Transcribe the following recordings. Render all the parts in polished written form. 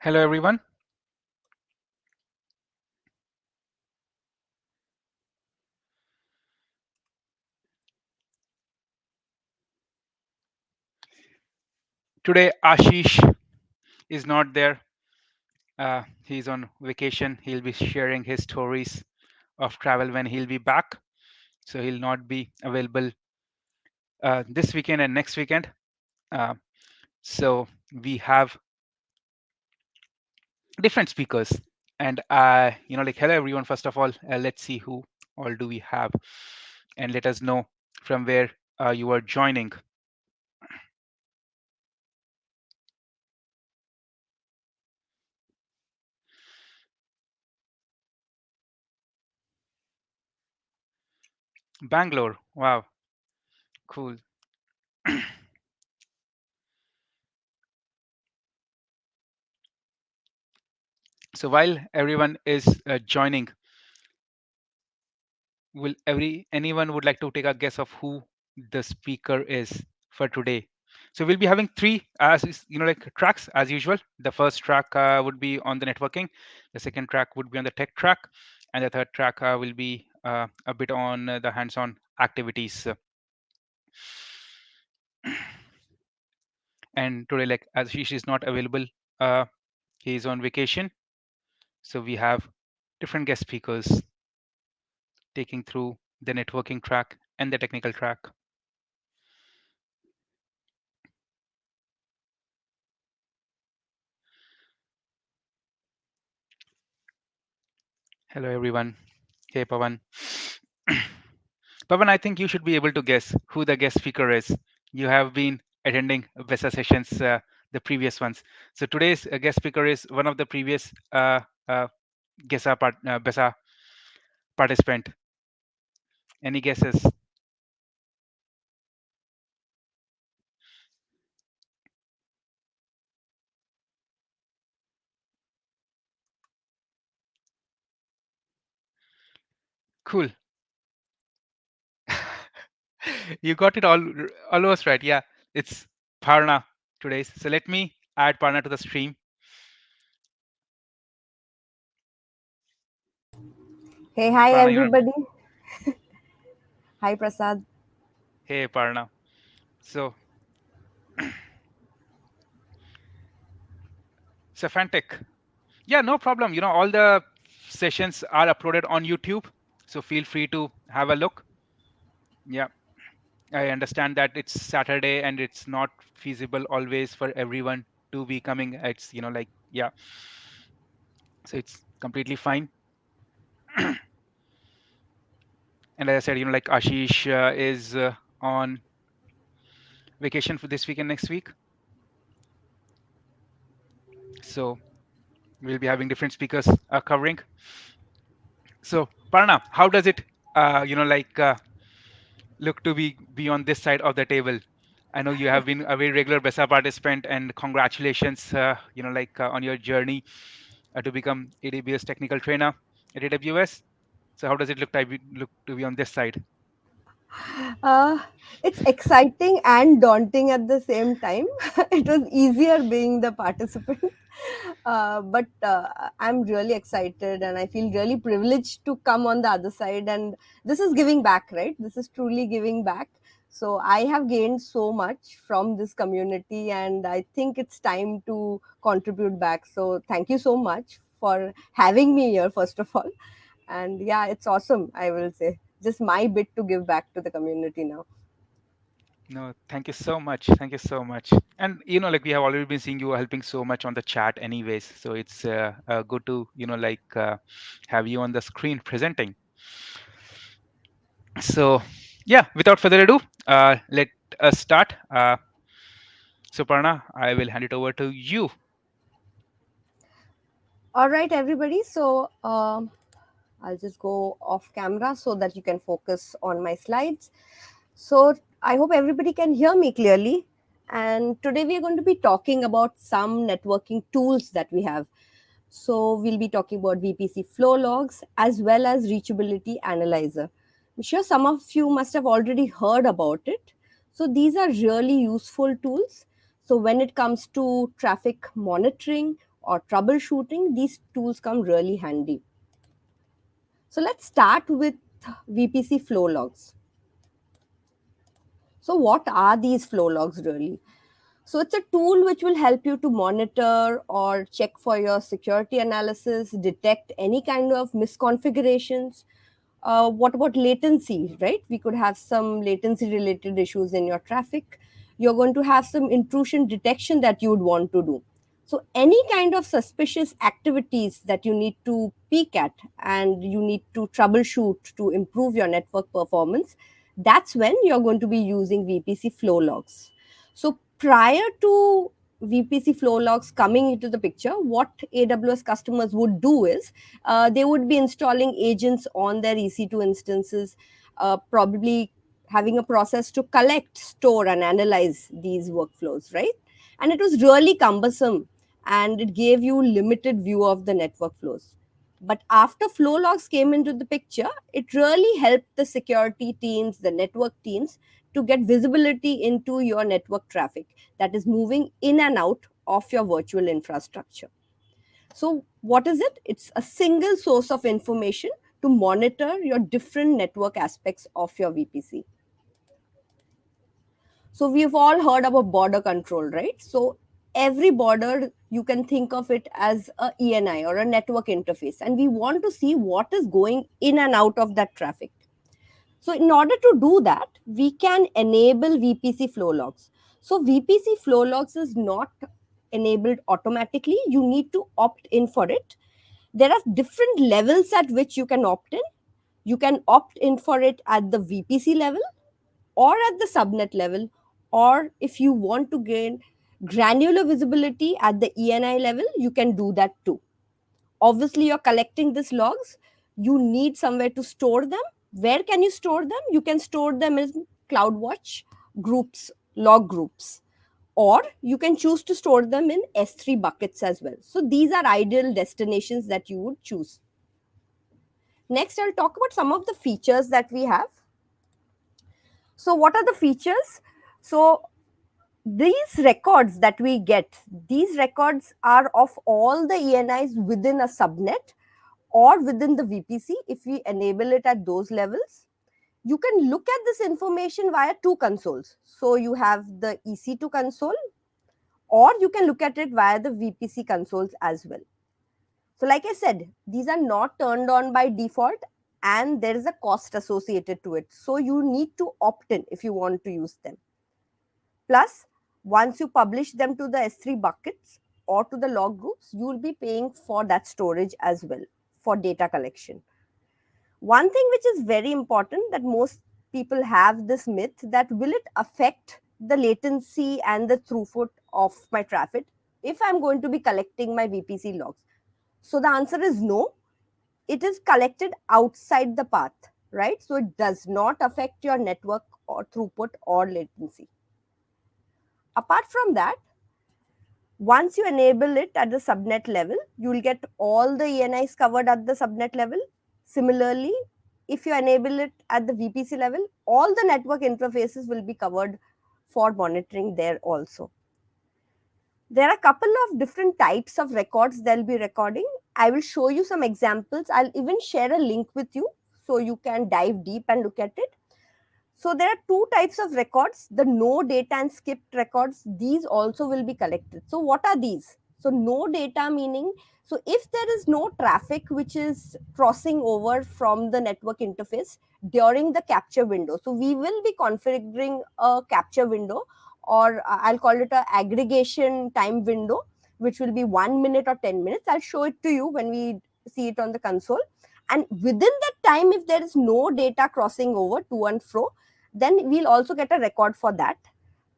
Hello, everyone. Today, Ashish is not there. He's on vacation. He'll be sharing his stories of travel when he'll be back. So he'll not be available this weekend and next weekend. Uh, so we have different speakers. And hello everyone. First of all, let's see who all do we have, and let us know from where you are joining. Bangalore. Wow, cool. So while everyone is joining, will anyone would like to take a guess of who the speaker is for today? So we'll be having three tracks as usual. The first track would be on the networking, the second track would be on the tech track, and the third track will be a bit on the hands-on activities. And today, like, as Ashish is not available, uh, he is on vacation, so we have different guest speakers taking through the networking track and the technical track. Hello everyone. Hey Pawan. Pavan, I think you should be able to guess who the guest speaker is. You have been attending BESA sessions, the previous ones. So today's guest speaker is one of the previous BESA participant. Any guesses? Cool. You got it all almost right. Yeah, it's Parna today. So let me add Parna to the stream. Hey, hi Parna, you know, everybody. Hi Prasad. hey Parna. So Safantic. Yeah, no problem. All the sessions are uploaded on YouTube, so feel free to have a look. Yeah, I understand that it's Saturday and it's not feasible always for everyone to be coming. It's, yeah, so it's completely fine. And as I said, like Ashish is on vacation for this week and next week. So we'll be having different speakers covering. So, Parna, how does it, look to be on this side of the table? I know you have been a very regular BESA participant, and congratulations, on your journey to become AWS technical trainer at AWS. So how does it look to be on this side? Uh, it's exciting and daunting at the same time. It was easier being the participant, but I'm really excited and I feel really privileged to come on the other side. And this is giving back, right? This is truly giving back. So I have gained so much from this community, and I think it's time to contribute back. So thank you so much for having me here, first of all. And yeah, it's awesome, I will say. Just my bit to give back to the community now. No, thank you so much. Thank you so much. And like we have already been seeing you helping so much on the chat, anyways. So it's good to have you on the screen presenting. So yeah, without further ado, let us start. So Parna, I will hand it over to you. All right, everybody. So I'll just go off camera so that you can focus on my slides. So I hope everybody can hear me clearly. And today we are going to be talking about some networking tools that we have. So we'll be talking about VPC flow logs as well as reachability analyzer. I'm sure some of you must have already heard about it. So these are really useful tools. So when it comes to traffic monitoring or troubleshooting, these tools come really handy. So let's start with VPC flow logs. So what are these flow logs really? So it's a tool which will help you to monitor or check for your security analysis, detect any kind of misconfigurations. What about latency, right? We could have some latency related issues in your traffic. You're going to have some intrusion detection that you would want to do. So any kind of suspicious activities that you need to peek at and you need to troubleshoot to improve your network performance, that's when you're going to be using VPC flow logs. So prior to VPC flow logs coming into the picture, what AWS customers would do is they would be installing agents on their EC2 instances, probably having a process to collect, store, and analyze these workflows, right? And it was really cumbersome and it gave you limited view of the network flows. But after flow logs came into the picture, it really helped the security teams, the network teams, to get visibility into your network traffic that is moving in and out of your virtual infrastructure. So, what is it? It's a single source of information to monitor your different network aspects of your VPC. So, we've all heard about border control, right? So, every border, you can think of it as a ENI or a network interface, and we want to see what is going in and out of that traffic. So in order to do that, we can enable VPC flow logs. So VPC flow logs is not enabled automatically. You need to opt in for it. There are different levels at which you can opt in. You can opt in for it at the VPC level or at the subnet level, or if you want to gain granular visibility at the ENI level, you can do that too. Obviously, you're collecting these logs. You need somewhere to store them. Where can you store them? You can store them in CloudWatch groups, log groups, or you can choose to store them in S3 buckets as well. So these are ideal destinations that you would choose. Next, I'll talk about some of the features that we have. So what are the features? So these records that we get, these records are of all the ENIs within a subnet or within the VPC. If we enable it at those levels, you can look at this information via two consoles. So you have the EC2 console, or you can look at it via the VPC consoles as well. So like I said, these are not turned on by default and there is a cost associated to it. So you need to opt in if you want to use them. Plus, once you publish them to the S3 buckets or to the log groups, you will be paying for that storage as well for data collection. One thing which is very important, that most people have this myth, that will it affect the latency and the throughput of my traffic if I'm going to be collecting my VPC logs? So the answer is no. It is collected outside the path, right? So it does not affect your network or throughput or latency. Apart from that, once you enable it at the subnet level, you will get all the ENIs covered at the subnet level. Similarly, if you enable it at the VPC level, all the network interfaces will be covered for monitoring there also. There are a couple of different types of records they'll be recording. I will show you some examples. I'll even share a link with you so you can dive deep and look at it. So there are two types of records, the no data and skipped records. These also will be collected. So what are these? So no data meaning, so if there is no traffic which is crossing over from the network interface during the capture window. So we will be configuring a capture window, or I'll call it a aggregation time window, which will be 1 minute or 10 minutes. I'll show it to you when we see it on the console. And within that time, if there is no data crossing over to and fro, then we'll also get a record for that.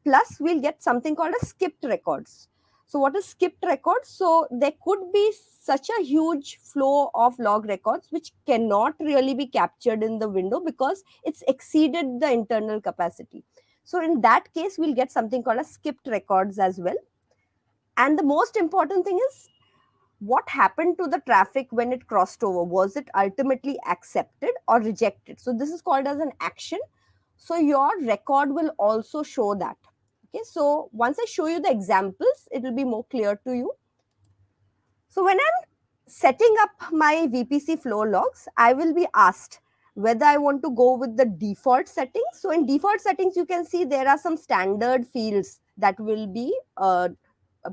Plus, we'll get something called a skipped records. So what is skipped records? So there could be such a huge flow of log records which cannot really be captured in the window because it's exceeded the internal capacity. So in that case, we'll get something called a skipped records as well. And the most important thing is, what happened to the traffic when it crossed over? Was it ultimately accepted or rejected? So this is called as an action. So your record will also show that. Okay, so once I show you the examples, it will be more clear to you. So when I'm setting up my VPC flow logs, I will be asked whether I want to go with the default settings. So in default settings, you can see there are some standard fields that will be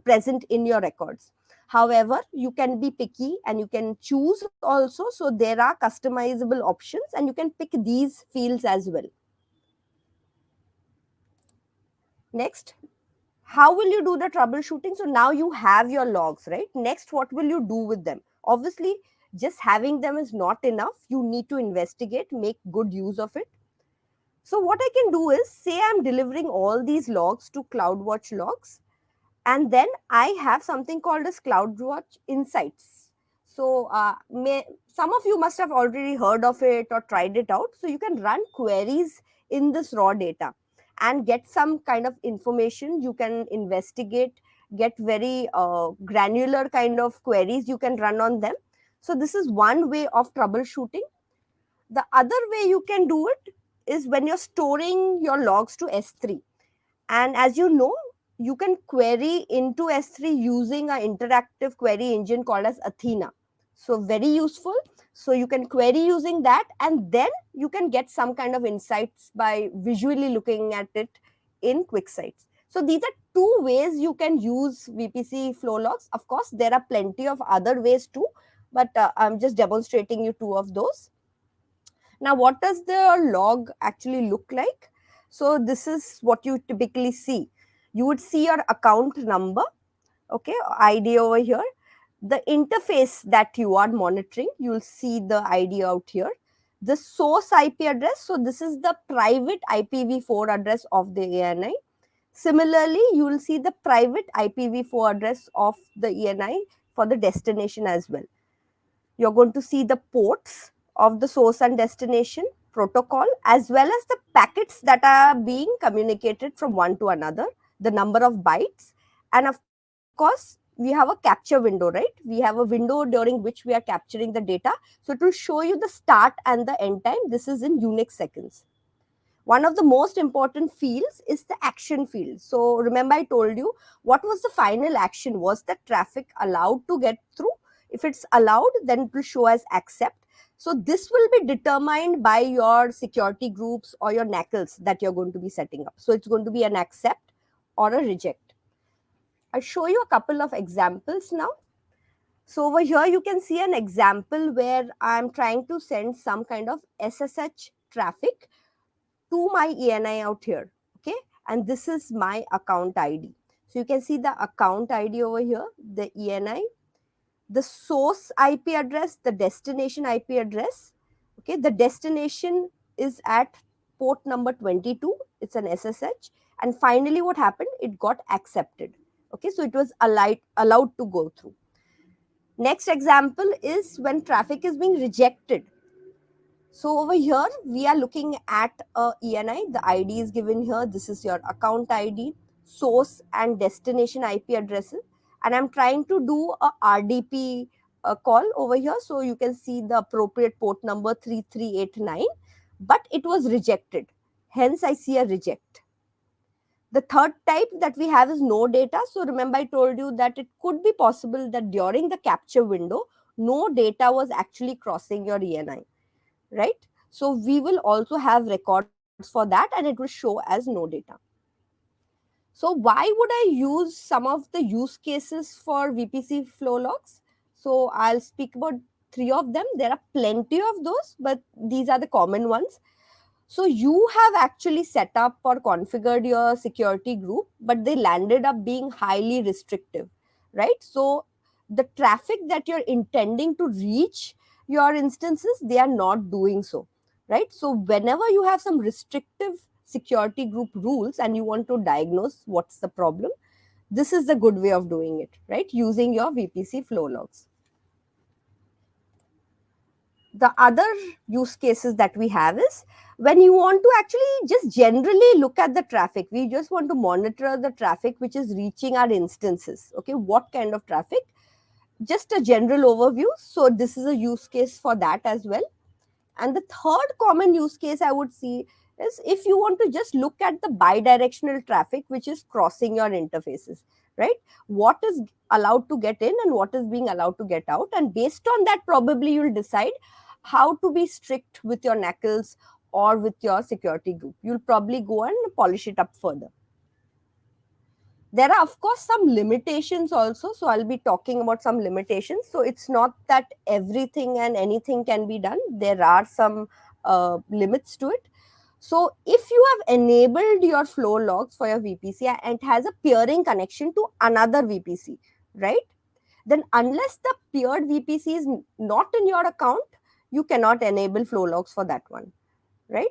present in your records. However, you can be picky and you can choose also. So there are customizable options and you can pick these fields as well. Next, how will you do the troubleshooting? So now you have your logs, right? Next, what will you do with them? Obviously, just having them is not enough. You need to investigate, make good use of it. So what I can do is, say I'm delivering all these logs to CloudWatch Logs, and then I have something called as CloudWatch Insights. So some of you must have already heard of it or tried it out. So you can run queries in this raw data and get some kind of information. You can investigate, get very granular kind of queries you can run on them. So this is one way of troubleshooting. The other way you can do it is when you're storing your logs to S3. And as you know, you can query into S3 using an interactive query engine called as Athena. So very useful. So you can query using that, and then you can get some kind of insights by visually looking at it in QuickSights. So these are two ways you can use VPC flow logs. Of course, there are plenty of other ways too, but I'm just demonstrating you two of those. Now, what does the log actually look like? So this is what you typically see. You would see your account number, okay, ID over here. The interface that you are monitoring, you'll see the ID out here. The source IP address, so this is the private IPv4 address of the ANI. Similarly, you will see the private IPv4 address of the ANI for the destination as well. You're going to see the ports of the source and destination protocol, as well as the packets that are being communicated from one to another, the number of bytes. And of course, we have a capture window, right? We have a window during which we are capturing the data. So it will show you the start and the end time. This is in Unix seconds. One of the most important fields is the action field. So remember I told you what was the final action? Was the traffic allowed to get through? If it's allowed, then it will show as accept. So this will be determined by your security groups or your NACLs that you're going to be setting up. So it's going to be an accept or a reject. I'll show you a couple of examples now. So over here you can see an example where I'm trying to send some kind of SSH traffic to my ANI out here, okay? And this is my account ID. So you can see the account ID over here, the ANI, the source IP address, the destination IP address, okay? The destination is at port number 22, it's an SSH. And finally what happened? It got accepted, okay? So it was allowed to go through. Next example is when traffic is being rejected. So over here, we are looking at a ENI. The ID is given here. This is your account ID, source and destination IP addresses. And I'm trying to do a RDP call over here. So you can see the appropriate port number 3389, but it was rejected. Hence, I see a reject. The third type that we have is no data. So remember I told you that it could be possible that during the capture window, no data was actually crossing your ENI. Right? So we will also have records for that and it will show as no data. So why would I use some of the use cases for VPC flow logs? So I'll speak about three of them. There are plenty of those, but these are the common ones. So you have actually set up or configured your security group, but they landed up being highly restrictive, right? So the traffic that you're intending to reach your instances, they are not doing so, right? So whenever you have some restrictive security group rules and you want to diagnose what's the problem, this is the good way of doing it, right? Using your VPC flow logs. The other use cases that we have is when you want to actually just generally look at the traffic. We just want to monitor the traffic which is reaching our instances. Okay, what kind of traffic? Just a general overview. So this is a use case for that as well. And the third common use case I would see is if you want to just look at the bidirectional traffic which is crossing your interfaces, right? What is allowed to get in and what is being allowed to get out. And based on that, probably you'll decide how to be strict with your knuckles or with your security group. You'll probably go and polish it up further. There are, of course, some limitations also. So I'll be talking about some limitations. So it's not that everything and anything can be done. There are some limits to it. So if you have enabled your flow logs for your VPC and it has a peering connection to another VPC, right? Then unless the peered VPC is not in your account, you cannot enable flow logs for that one, right?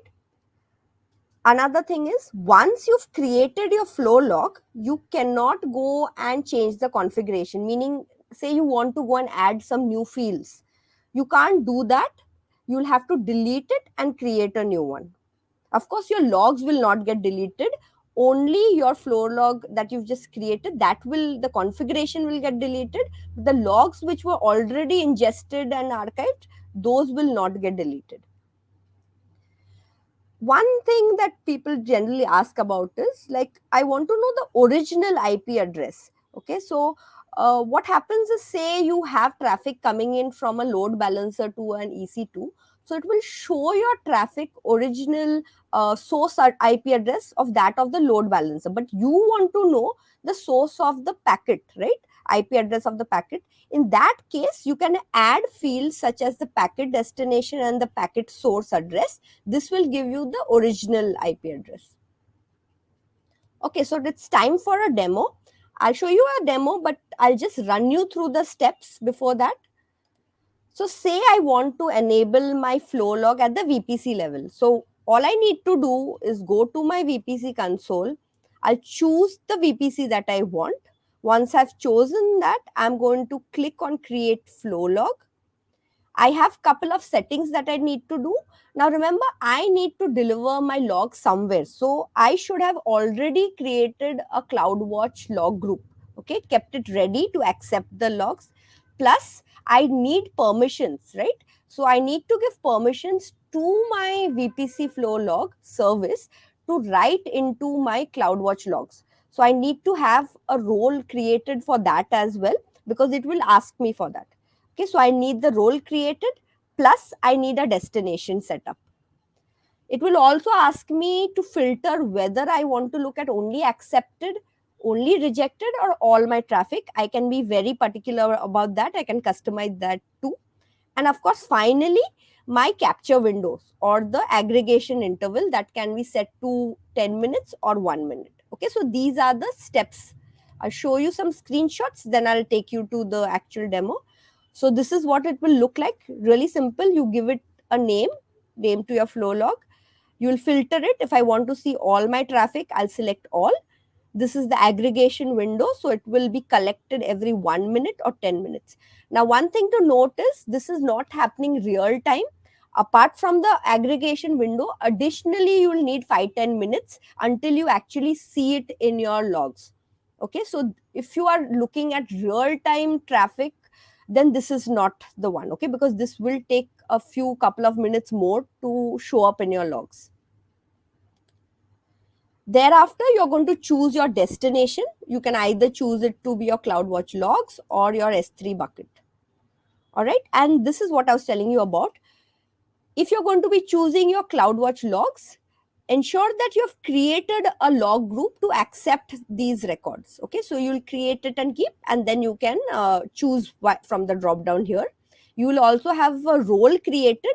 Another thing is, once you've created your flow log, you cannot go and change the configuration. Meaning, say you want to go and add some new fields. You can't do that. You'll have to delete it and create a new one. Of course, your logs will not get deleted. Only your flow log that you've just created, the configuration will get deleted. The logs which were already ingested and archived, those will not get deleted. One thing that people generally ask about is, like, I want to know the original IP address. Okay, so what happens is, say you have traffic coming in from a load balancer to an EC2. So it will show your traffic original source IP address of that of the load balancer. But you want to know the source of the packet, right? IP address of the packet. In that case, you can add fields such as the packet destination and the packet source address. This will give you the original IP address. Okay, so it's time for a demo. I'll show you a demo, but I'll just run you through the steps before that. So say I want to enable my flow log at the VPC level. So all I need to do is go to my VPC console. I'll choose the VPC that I want. Once I've chosen that, I'm going to click on create flow log. I have couple of settings that I need to do. Now remember, I need to deliver my log somewhere. So I should have already created a CloudWatch log group. Okay, kept it ready to accept the logs. Plus, I need permissions, right? So I need to give permissions to my VPC flow log service to write into my CloudWatch logs. So I need to have a role created for that as well, because it will ask me for that. Okay, so I need the role created, plus I need a destination setup. It will also ask me to filter whether I want to look at only accepted, only rejected, or all my traffic. I can be very particular about that. I can customize that too. And of course, finally, my capture windows or the aggregation interval that can be set to 10 minutes or 1 minute. Okay, so these are the steps. I'll show you some screenshots, then I'll take you to the actual demo. So this is what it will look like. Really simple. You give it a name to your flow log. You'll filter it. If I want to see all my traffic, I'll select all. This is the aggregation window. So it will be collected every 1 minute or 10 minutes. Now, one thing to note is this is not happening real time. Apart from the aggregation window, additionally, you will need 5-10 minutes until you actually see it in your logs. Okay, so if you are looking at real time traffic, then this is not the one, okay, because this will take a few couple of minutes more to show up in your logs. Thereafter, you're going to choose your destination. You can either choose it to be your CloudWatch logs or your S3 bucket. All right, and this is what I was telling you about. If you're going to be choosing your CloudWatch logs, ensure that you have created a log group to accept these records. Okay, so you'll create it and keep, and then you can choose from the drop down here. You will also have a role created.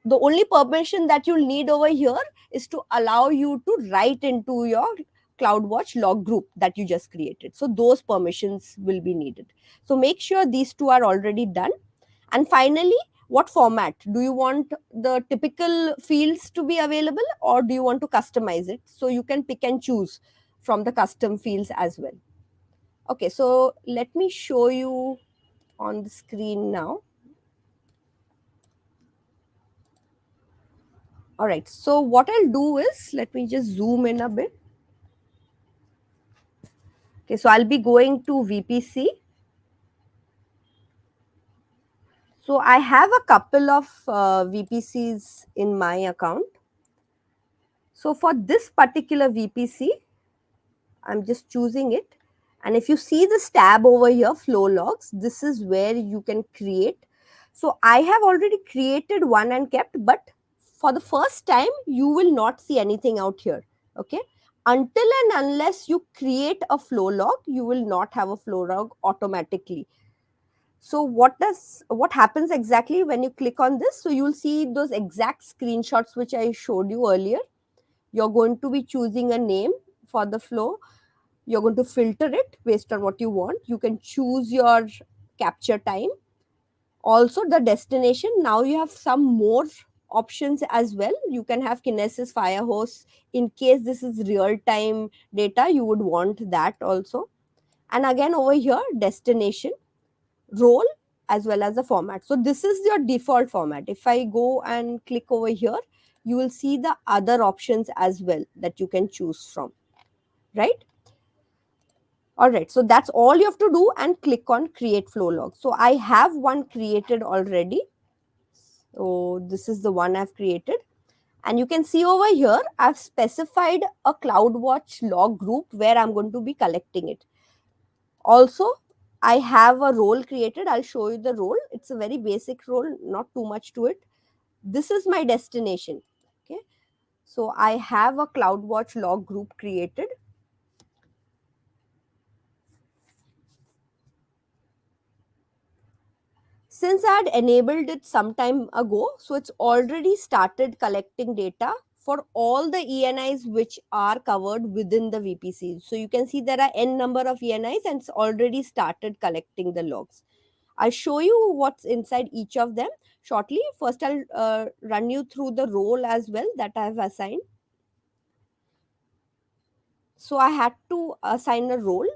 The only permission that you'll need over here is to allow you to write into your CloudWatch log group that you just created. So those permissions will be needed. So make sure these two are already done. And finally, what format? Do you want the typical fields to be available, or do you want to customize it? So you can pick and choose from the custom fields as well. Okay, so let me show you on the screen now. All right, so what I'll do is, let me just zoom in a bit. Okay, so I'll be going to VPC. So I have a couple of VPCs in my account. So for this particular VPC, I'm just choosing it. And if you see this tab over here, flow logs, this is where you can create. So I have already created one and kept, but for the first time, you will not see anything out here. Okay. Until and unless you create a flow log, you will not have a flow log automatically. So what happens exactly when you click on this? So you'll see those exact screenshots which I showed you earlier. You're going to be choosing a name for the flow. You're going to filter it based on what you want. You can choose your capture time, also the destination. Now you have some more options as well. You can have Kinesis, Firehose. In case this is real time data, you would want that also. And again over here, destination, role, as well as the format. So this is your default format. If I go and click over here, you will see the other options as well that you can choose from, right? All right, so that's all you have to do, and click on create flow log. So I have one created already. So this is the one I've created. And you can see over here, I've specified a CloudWatch log group where I'm going to be collecting it. Also, I have a role created. I'll show you the role. It's a very basic role, not too much to it. This is my destination. Okay. So I have a CloudWatch log group created. Since I had enabled it some time ago, so it's already started collecting data for all the ENIs which are covered within the VPC. So you can see there are n number of ENIs and it's already started collecting the logs. I'll show you what's inside each of them shortly. First, I'll run you through the role as well that I have assigned. So I had to assign a role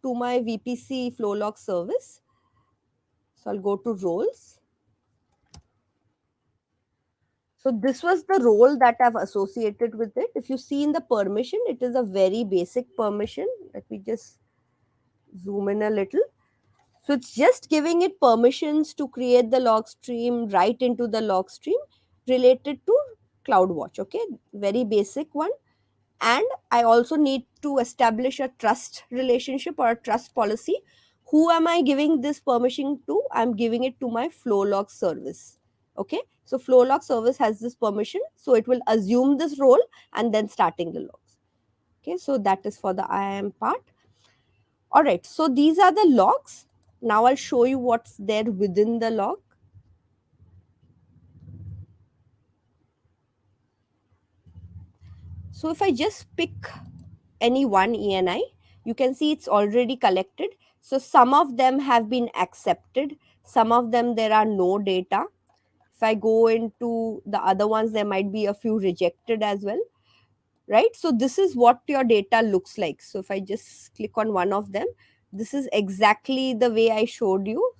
to my VPC flow log service. So I'll go to roles. So this was the role that I've associated with it. If you see in the permission, it is a very basic permission. Let me just zoom in a little. So it's just giving it permissions to create the log stream right into the log stream related to CloudWatch. Okay, very basic one. And I also need to establish a trust relationship or a trust policy. Who am I giving this permission to? I'm giving it to my Flowlog service. Okay, so Flowlog service has this permission, so it will assume this role and then starting the logs. Okay, so that is for the IAM part. All right, so these are the logs. Now I'll show you what's there within the log. So if I just pick any one ENI, you can see it's already collected. So some of them have been accepted. Some of them there are no data. If I go into the other ones, there might be a few rejected as well, right? So this is what your data looks like. So if I just click on one of them, this is exactly the way I showed you.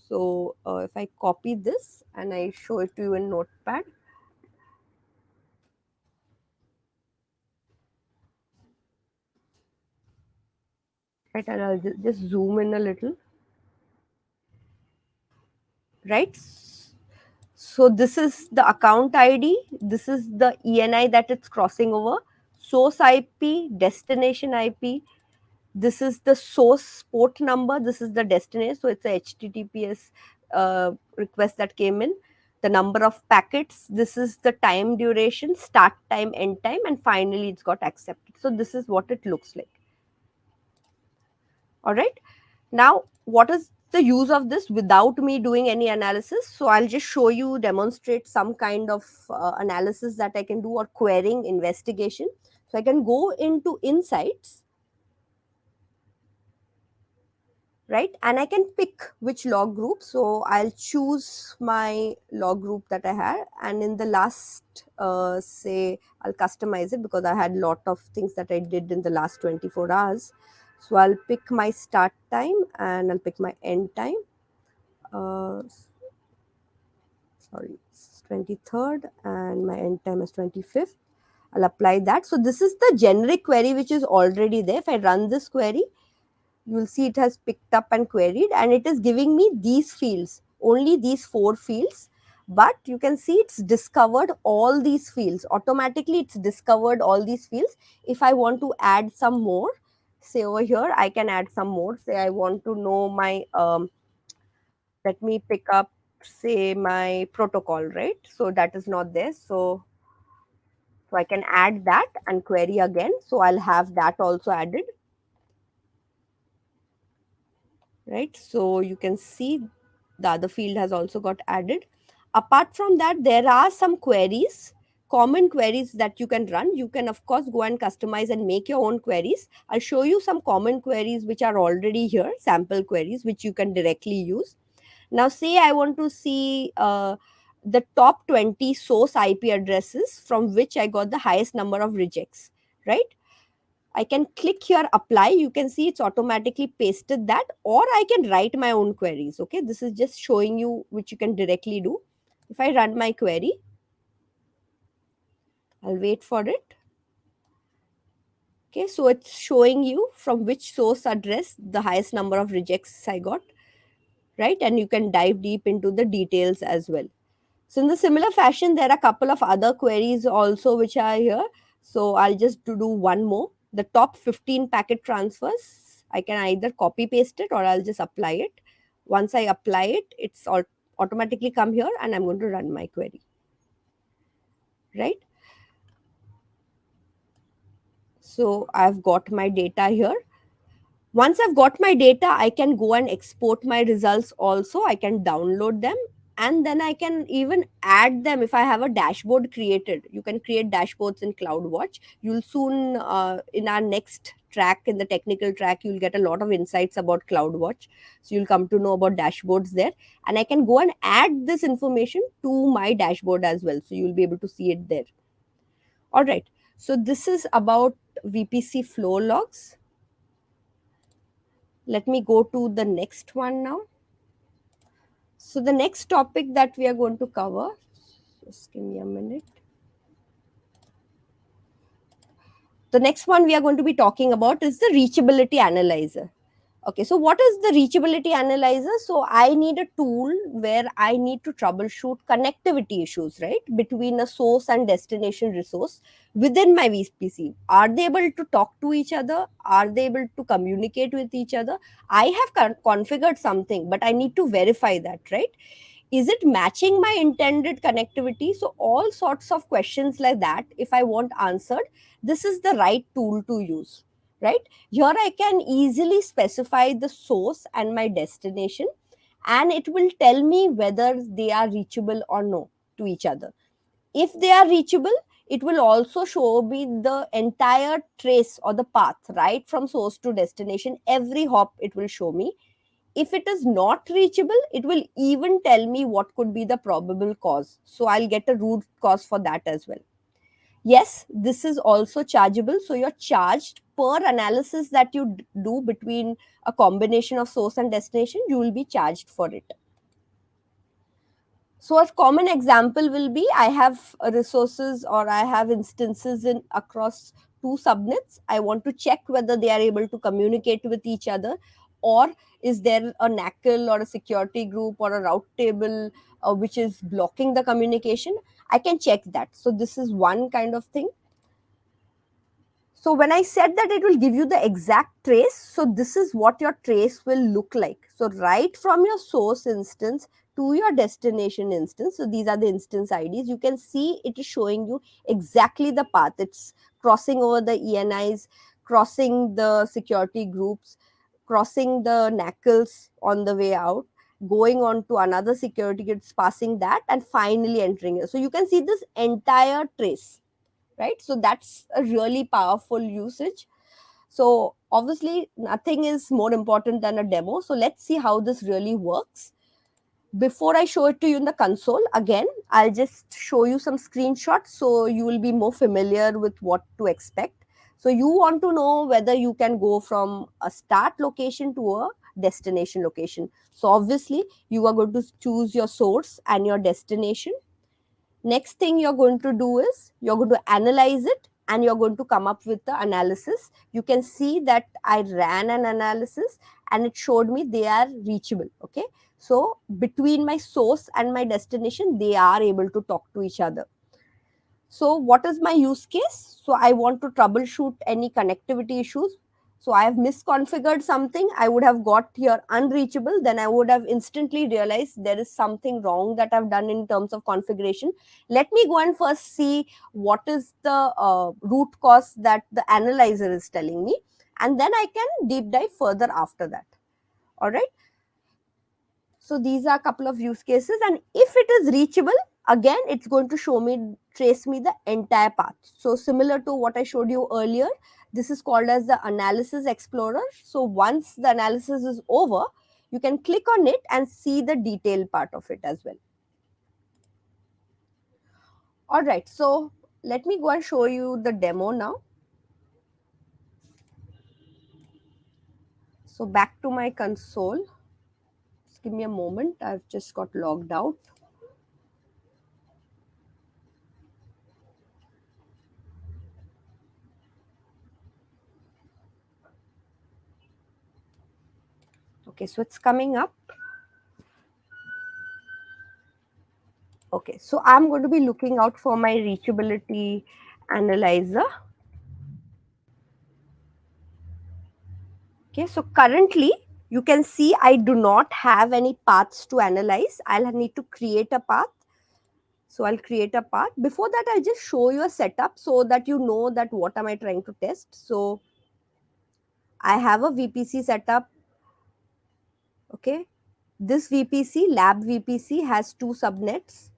So if I copy this and I show it to you in Notepad, right, and I'll just zoom in a little, right? So this is the account ID. This is the ENI that it's crossing over. Source IP, destination IP. This is the source port number. This is the destination. So it's a HTTPS request that came in. The number of packets. This is the time duration, start time, end time, and finally it's got accepted. So this is what it looks like. All right. Now, what is the use of this without me doing any analysis? So I'll just show you, demonstrate some kind of analysis that I can do, or querying investigation. So I can go into insights, right? And I can pick which log group. So I'll choose my log group that I had. And in the last, say, I'll customize it because I had a lot of things that I did in the last 24 hours. So I'll pick my start time and I'll pick my end time. Sorry, it's 23rd and my end time is 25th. I'll apply that. So this is the generic query which is already there. If I run this query, you will see it has picked up and queried, and it is giving me these fields, only these 4 fields. But you can see it's discovered all these fields. Automatically, it's discovered all these fields. If I want to add some more, say over here, I can add some more. Say I want to know my, let me pick up, say my protocol, right? So that is not there. So I can add that and query again. So I'll have that also added, right? So you can see the other field has also got added. Apart from that, there are some queries, common queries that you can run. You can, of course, go and customize and make your own queries. I'll show you some common queries which are already here, sample queries, which you can directly use. Now, say I want to see the top 20 source IP addresses from which I got the highest number of rejects, right? I can click here, apply. You can see it's automatically pasted that, or I can write my own queries. Okay, this is just showing you which you can directly do. If I run my query, I'll wait for it. Okay, so it's showing you from which source address the highest number of rejects I got, right? And you can dive deep into the details as well. So in the similar fashion, there are a couple of other queries also which are here. So I'll just do one more. The top 15 packet transfers, I can either copy paste it or I'll just apply it. Once I apply it, it's automatically come here and I'm going to run my query, right? So I've got my data here. Once I've got my data, I can go and export my results also. I can download them and then I can even add them if I have a dashboard created. You can create dashboards in CloudWatch. You'll soon, in our next track, in the technical track, you'll get a lot of insights about CloudWatch. So you'll come to know about dashboards there. And I can go and add this information to my dashboard as well. So you'll be able to see it there. All right. So this is about VPC flow logs. Let me go to the next one now. So the next topic that we are going to cover, just give me a minute. The next one we are going to be talking about is the reachability analyzer. Okay, so what is the reachability analyzer? So I need a tool where I need to troubleshoot connectivity issues, right, between a source and destination resource within my VPC. Are they able to talk to each other? Are they able to communicate with each other? I have configured something, but I need to verify that, right? Is it matching my intended connectivity? So all sorts of questions like that, if I want answered, this is the right tool to use, right? Here I can easily specify the source and my destination, and it will tell me whether they are reachable or no to each other. If they are reachable, it will also show me the entire trace or the path, right, from source to destination. Every hop it will show me. If it is not reachable, it will even tell me what could be the probable cause. So I'll get a root cause for that as well. Yes, this is also chargeable. So you're charged per analysis that you do between a combination of source and destination. You will be charged for it. So a common example will be I have resources or I have instances in across two subnets. I want to check whether they are able to communicate with each other, or is there a NACL or a security group or a route table which is blocking the communication. I can check that. So this is one kind of thing. So when I said that it will give you the exact trace, so this is what your trace will look like. So right from your source instance to your destination instance, so these are the instance IDs, you can see it is showing you exactly the path. It's crossing over the ENIs, crossing the security groups, crossing the NACLs on the way out, going on to another security group, passing that, and finally entering it. So you can see this entire trace, right? So that's a really powerful usage. So obviously nothing is more important than a demo. So let's see how this really works. Before I show it to you in the console, again, I'll just show you some screenshots so you will be more familiar with what to expect. So you want to know whether you can go from a start location to a destination location. So obviously you are going to choose your source and your destination. Next thing you're going to do is you're going to analyze it and you're going to come up with the analysis. You can see that I ran an analysis and it showed me they are reachable. Okay. So between my source and my destination, they are able to talk to each other. So what is my use case? So I want to troubleshoot any connectivity issues. So I have misconfigured something. I would have got here unreachable. Then I would have instantly realized there is something wrong that I've done in terms of configuration. Let me go and first see what is the root cause that the analyzer is telling me. And then I can deep dive further after that. All right. So these are a couple of use cases. And if it is reachable, again, it's going to trace me the entire path. So similar to what I showed you earlier, this is called as the analysis explorer. So once the analysis is over, you can click on it and see the detailed part of it as well. All right, so let me go and show you the demo now. So back to my console. Just give me a moment. I've just got logged out. Okay, so it's coming up. Okay, so I'm going to be looking out for my reachability analyzer. Okay, so currently you can see I do not have any paths to analyze. I'll need to create a path. So I'll create a path. Before that, I'll just show you a setup so that you know that what am I trying to test. So I have a VPC setup. Okay, this VPC, lab VPC, has two subnets.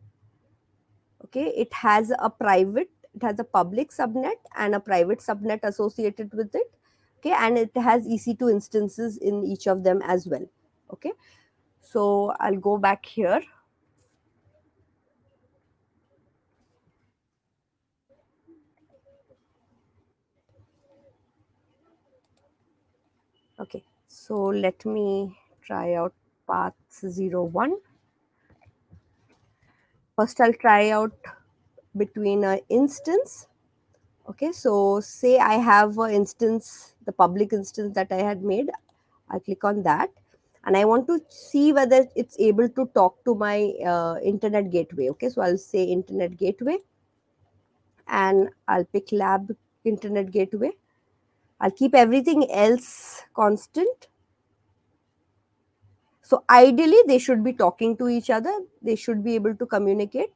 Okay, it has a public subnet and a private subnet associated with it. Okay, and it has EC2 instances in each of them as well. Okay, so I'll go back here. Okay, so let me try out path 01. First, I'll try out between an instance. Okay, so say I have an instance, the public instance that I had made. I click on that and I want to see whether it's able to talk to my internet gateway. Okay, so I'll say internet gateway and I'll pick lab internet gateway. I'll keep everything else constant. So ideally, they should be talking to each other. They should be able to communicate,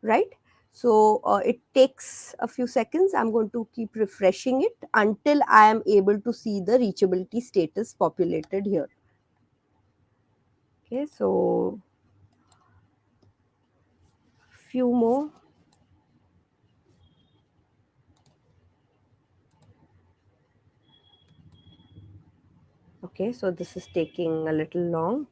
right? So it takes a few seconds. I'm going to keep refreshing it until I am able to see the reachability status populated here. Okay, so few more. Okay, so this is taking a little long.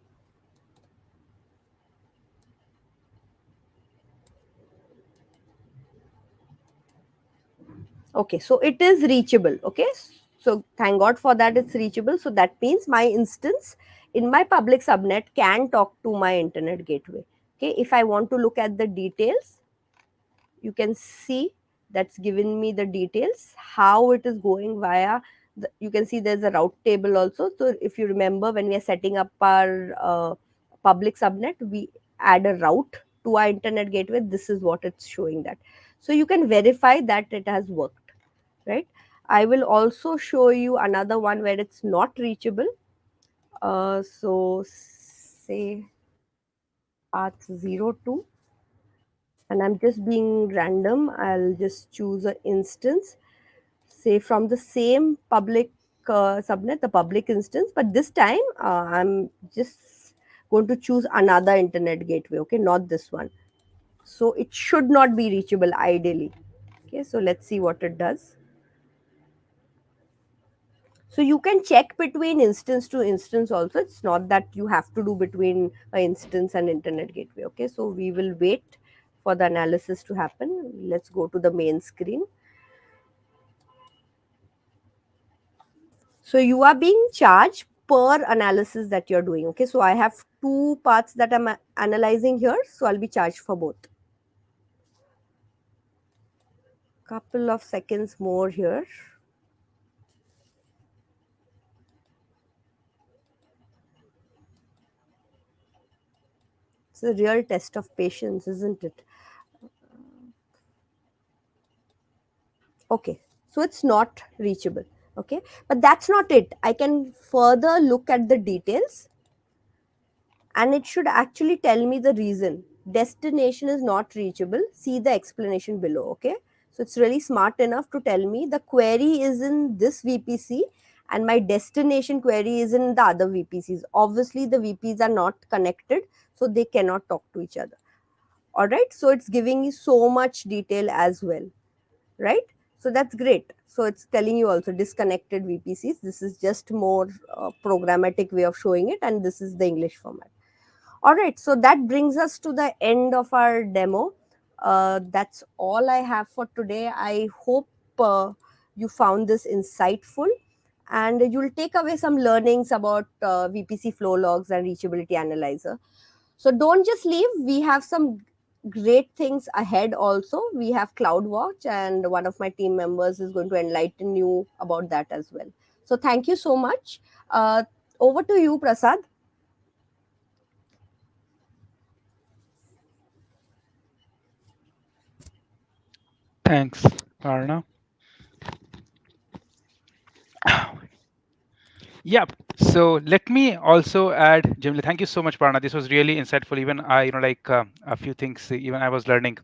Okay, so it is reachable. Okay, so thank God for that, it's reachable. So that means my instance in my public subnet can talk to my internet gateway. Okay, if I want to look at the details, you can see that's given me the details, how it is going via you can see there's a route table also. So if you remember, when we are setting up our public subnet, we add a route to our internet gateway. This is what it's showing that. So you can verify that it has worked, right? I will also show you another one where it's not reachable. So say path 02, and I'm just being random. I'll just choose an instance, say from the same public subnet, the public instance, but this time I'm just going to choose another internet gateway, okay, not this one. So it should not be reachable ideally. Okay, so let's see what it does. So you can check between instance to instance also. It's not that you have to do between an instance and internet gateway. Okay, so we will wait for the analysis to happen. Let's go to the main screen. So you are being charged per analysis that you're doing. Okay, so I have two parts that I'm analyzing here. So I'll be charged for both. Couple of seconds more here. It's a real test of patience, isn't it? Okay, so it's not reachable. Okay, but that's not it. I can further look at the details, and it should actually tell me the reason. Destination is not reachable. See the explanation below. Okay, so it's really smart enough to tell me the query is in this VPC and my destination query is in the other VPCs. Obviously, the VPs are not connected, so they cannot talk to each other. All right, so it's giving you so much detail as well, right? So that's great. So it's telling you also disconnected VPCs. This is just more programmatic way of showing it, and this is the English format. All right, so that brings us to the end of our demo. That's all I have for today. I hope you found this insightful and you'll take away some learnings about VPC flow logs and reachability analyzer. So don't just leave. We have some great things ahead also. We have CloudWatch, and one of my team members is going to enlighten you about that as well. So thank you so much. Over to you, Prasad. Thanks, Parna. Yeah. So let me also add, Jamila. Thank you so much, Parna. This was really insightful. Even I, a few things. Even I was learning.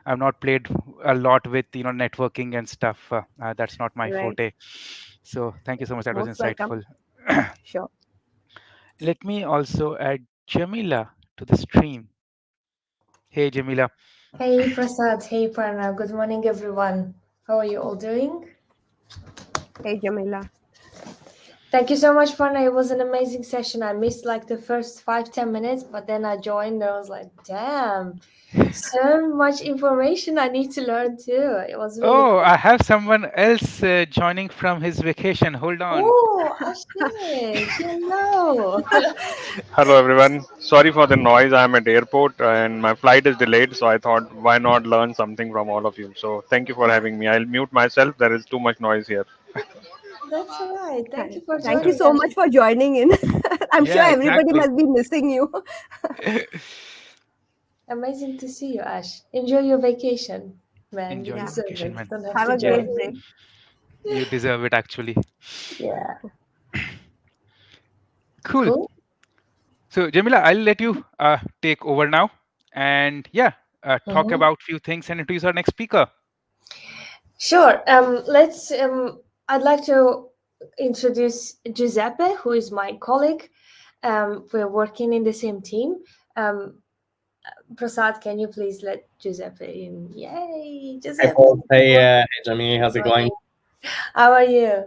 I've not played a lot with networking and stuff. That's not my Right. forte. So thank you so much. That was Most welcome. insightful. Sure. Let me also add Jamila to the stream. Hey, Jamila. Hey Prasad, hey Prana, good morning everyone. How are you all doing? Hey, Jamila. Thank you so much, Prana. It was an amazing session. I missed like the first 5-10 minutes, but then I joined and I was like, damn, so much information I need to learn too. It was really Oh, cool. I have someone else joining from his vacation. Hold on. Oh, Ashik, hello. Hello everyone. Sorry for the noise. I'm at airport and my flight is delayed, so I thought why not learn something from all of you. So thank you for having me. I'll mute myself. There is too much noise here. That's all right. Thank you for Thank you joining, so much Ashik. for joining in. I'm sure Yeah, everybody exactly. must be missing you. Amazing to see you, Ash. Enjoy your vacation, man. You Enjoy Yeah. your deserve vacation, it. man. Don't have Have to a join You great break. in. you deserve it actually. Yeah. Cool. Cool. So, Jamila, I'll let you take over now, and yeah, talk Mhm. about few things and introduce our next speaker. Sure. Let's. I'd like to introduce Giuseppe, who is my colleague. We're working in the same team. Um, Prasad, can you please let Giuseppe in? Yay, Hey, Giuseppe! Paul. Hey, Jamie. How's it going? How are you?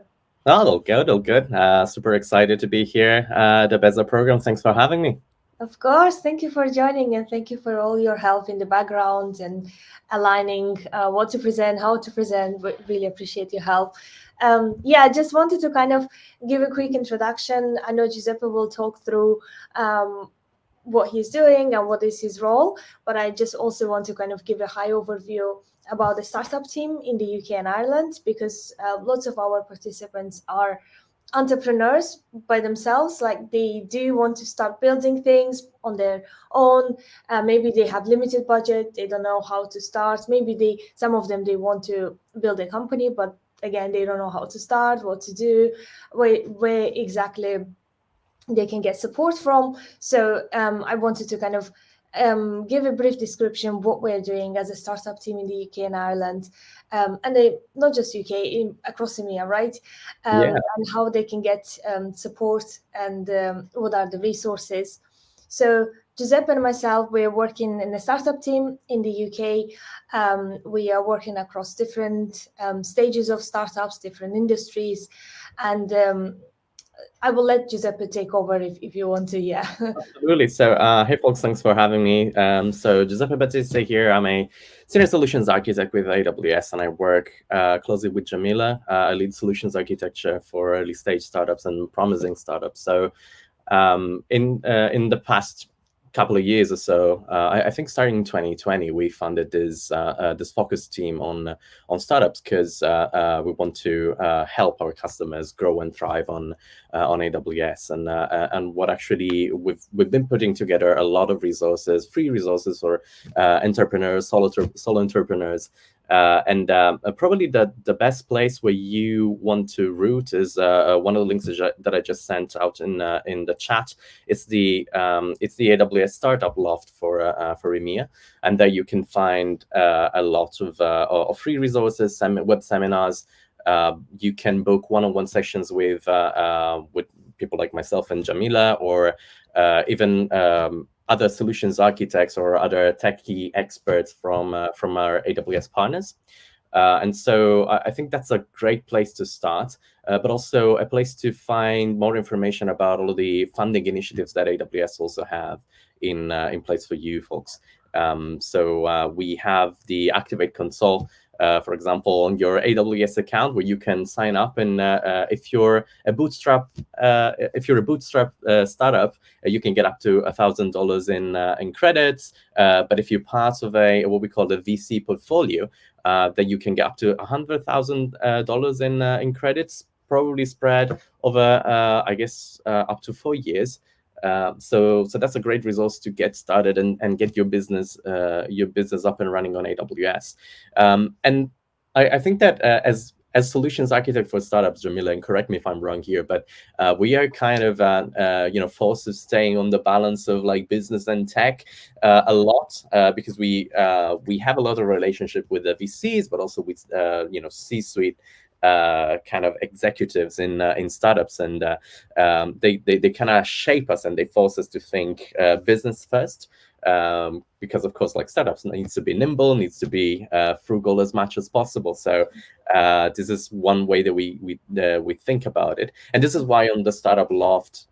Oh, all good, all good. Super excited to be here. The Beza program. Thanks for having me. Of course. Thank you for joining and thank you for all your help in the background and aligning what to present, how to present. We really appreciate your help. Yeah, I just wanted to kind of give a quick introduction. I know Giuseppe will talk through what he's doing and what is his role, but I just also want to kind of give a high overview about the startup team in the UK and Ireland because lots of our participants are entrepreneurs by themselves, like they do want to start building things on their own. Maybe they have limited budget, they don't know how to start. Maybe some of them they want to build a company, but again they don't know how to start, what to do, where exactly they can get support from. So I wanted to kind of give a brief description what we're doing as a startup team in the UK and Ireland, and not just UK, across EMEA, right? Yeah, And how they can get support and what are the resources. So Giuseppe and myself, we're working in a startup team in the UK. We are working across different stages of startups, different industries, and I will let Giuseppe take over if you want to. Yeah. absolutely. So, hey, folks. Thanks for having me. So, Giuseppe Battista here. I'm a senior solutions architect with AWS, and I work closely with Jamila. I lead solutions architecture for early stage startups and promising startups. So, in the past couple of years or so, I think starting in 2020, we funded this focus team on startups because we want to help our customers grow and thrive on AWS. And what actually we've been putting together a lot of resources, free resources for entrepreneurs, solo entrepreneurs. Probably the best place where you want to root is one of the links that I just sent out in the chat. It's the AWS Startup Loft for EMEA, and there you can find a lot of free resources, web seminars. You can book one-on-one sessions with people like myself and Jamila, or even other solutions architects or other techie experts from our AWS partners. And so I think that's a great place to start, but also a place to find more information about all of the funding initiatives that AWS also have in place for you folks. So we have the Activate console, for example, on your AWS account, where you can sign up, and if you're a bootstrap startup, you can get up to $1,000 in credits. But if you're part of what we call the VC portfolio, then you can get up to $100,000 in credits, probably spread over I guess up to 4 years. So that's a great resource to get started and get your business up and running on AWS. And I think that as solutions architect for startups, Jamila, and correct me if I'm wrong here, but we are kind of forced to staying on the balance of like business and tech a lot, because we have a lot of relationship with the VCs, but also with C-suite kind of executives in startups, and they kind of shape us and they force us to think business first, because of course, like, startups needs to be nimble, needs to be frugal as much as possible. So this is one way that we think about it, and this is why on the Startup Loft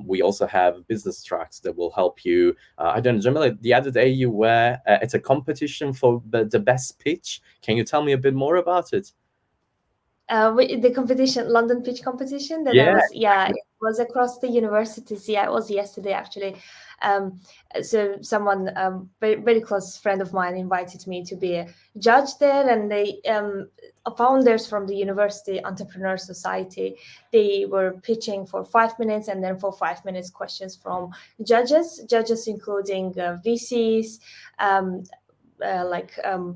we also have business tracks that will help you. I don't know, Jamila, the other day you were it's a competition for the best pitch. Can you tell me a bit more about it? The competition, London Pitch competition that it was across the universities. Yeah, it was yesterday actually. So someone, very, very close friend of mine, invited me to be a judge there, and they founders from the University Entrepreneur Society, they were pitching for 5 minutes, and then for 5 minutes questions from judges including VCs,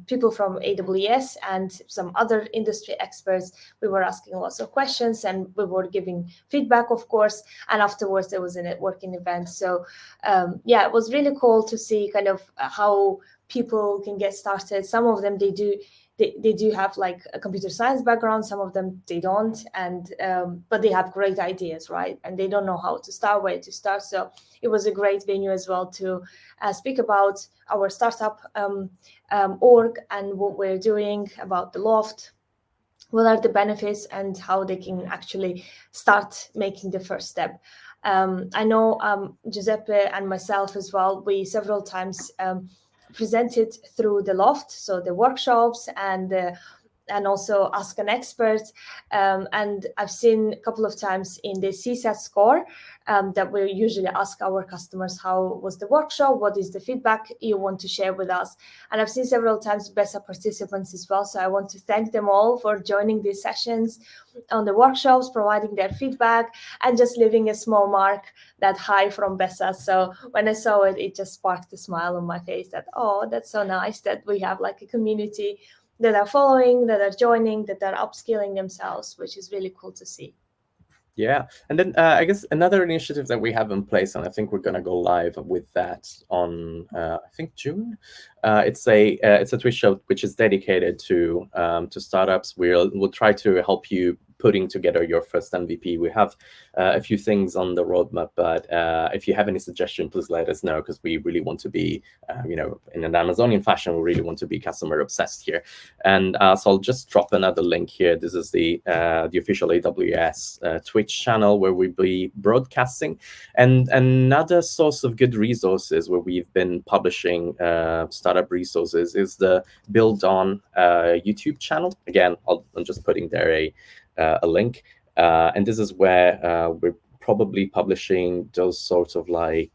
people from AWS and some other industry experts. We were asking lots of questions and we were giving feedback, of course, and afterwards there was a networking event. So it was really cool to see kind of how people can get started. Some of them they do have like a computer science background, some of them they don't, and but they have great ideas, right? And they don't know how to start, where to start. So it was a great venue as well to speak about our startup org and what we're doing, about the Loft, what are the benefits, and how they can actually start making the first step. I know Giuseppe and myself as well, we several times presented through the Loft, so the workshops and also Ask an Expert. And I've seen a couple of times in the CSAT score that we usually ask our customers, how was the workshop? What is the feedback you want to share with us? And I've seen several times BESA participants as well. So I want to thank them all for joining these sessions on the workshops, providing their feedback, and just leaving a small mark, that hi from BESA. So when I saw it, it just sparked a smile on my face that, oh, that's so nice that we have like a community that are following, that are joining, that are upskilling themselves, which is really cool to see. Yeah, and then I guess another initiative that we have in place, and I think we're going to go live with that on I think June. It's a Twitch show which is dedicated to startups. We'll try to help you putting together your first MVP. We have a few things on the roadmap, but if you have any suggestion, please let us know, because we really want to be, in an Amazonian fashion, we really want to be customer obsessed here. And so I'll just drop another link here. This is the official AWS Twitch channel where we'll be broadcasting. And another source of good resources where we've been publishing startup resources is the Build On YouTube channel. Again, I'm just putting there a link, and this is where we're probably publishing those sorts of like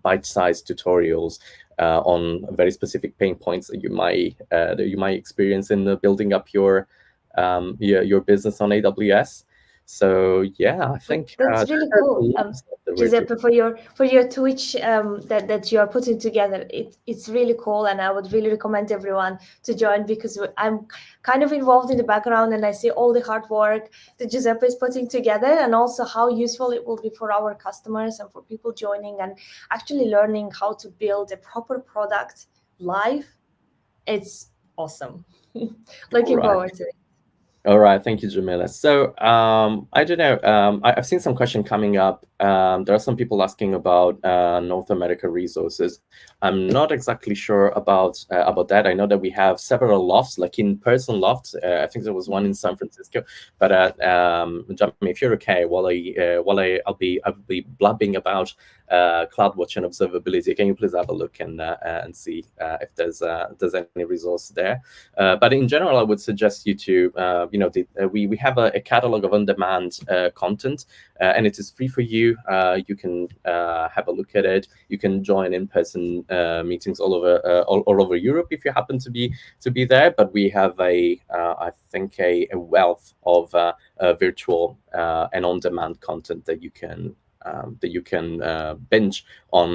bite-sized tutorials on very specific pain points that you might experience in building up your business on AWS. So yeah, I think That's really there's cool. lots that we're doing. Giuseppe, for your Twitch that you are putting together, it's really cool, and I would really recommend everyone to join, because I'm kind of involved in the background, and I see all the hard work that Giuseppe is putting together, and also how useful it will be for our customers and for people joining and actually learning how to build a proper product live. It's awesome. Looking Right. forward to it. All right, thank you, Jamila. So I don't know. I've seen some question coming up. There are some people asking about North America resources. I'm not exactly sure about that. I know that we have several lofts, like in-person lofts. I think there was one in San Francisco. But Jamie, if you're okay, I'll be blabbing about CloudWatch and observability. Can you please have a look and see if there's any resource there? But in general, I would suggest you to, we have a catalog of on-demand content, and it is free for you. You can have a look at it. You can join in-person meetings all over Europe if you happen to be there. But we have I think a wealth of virtual and on-demand content that you can binge on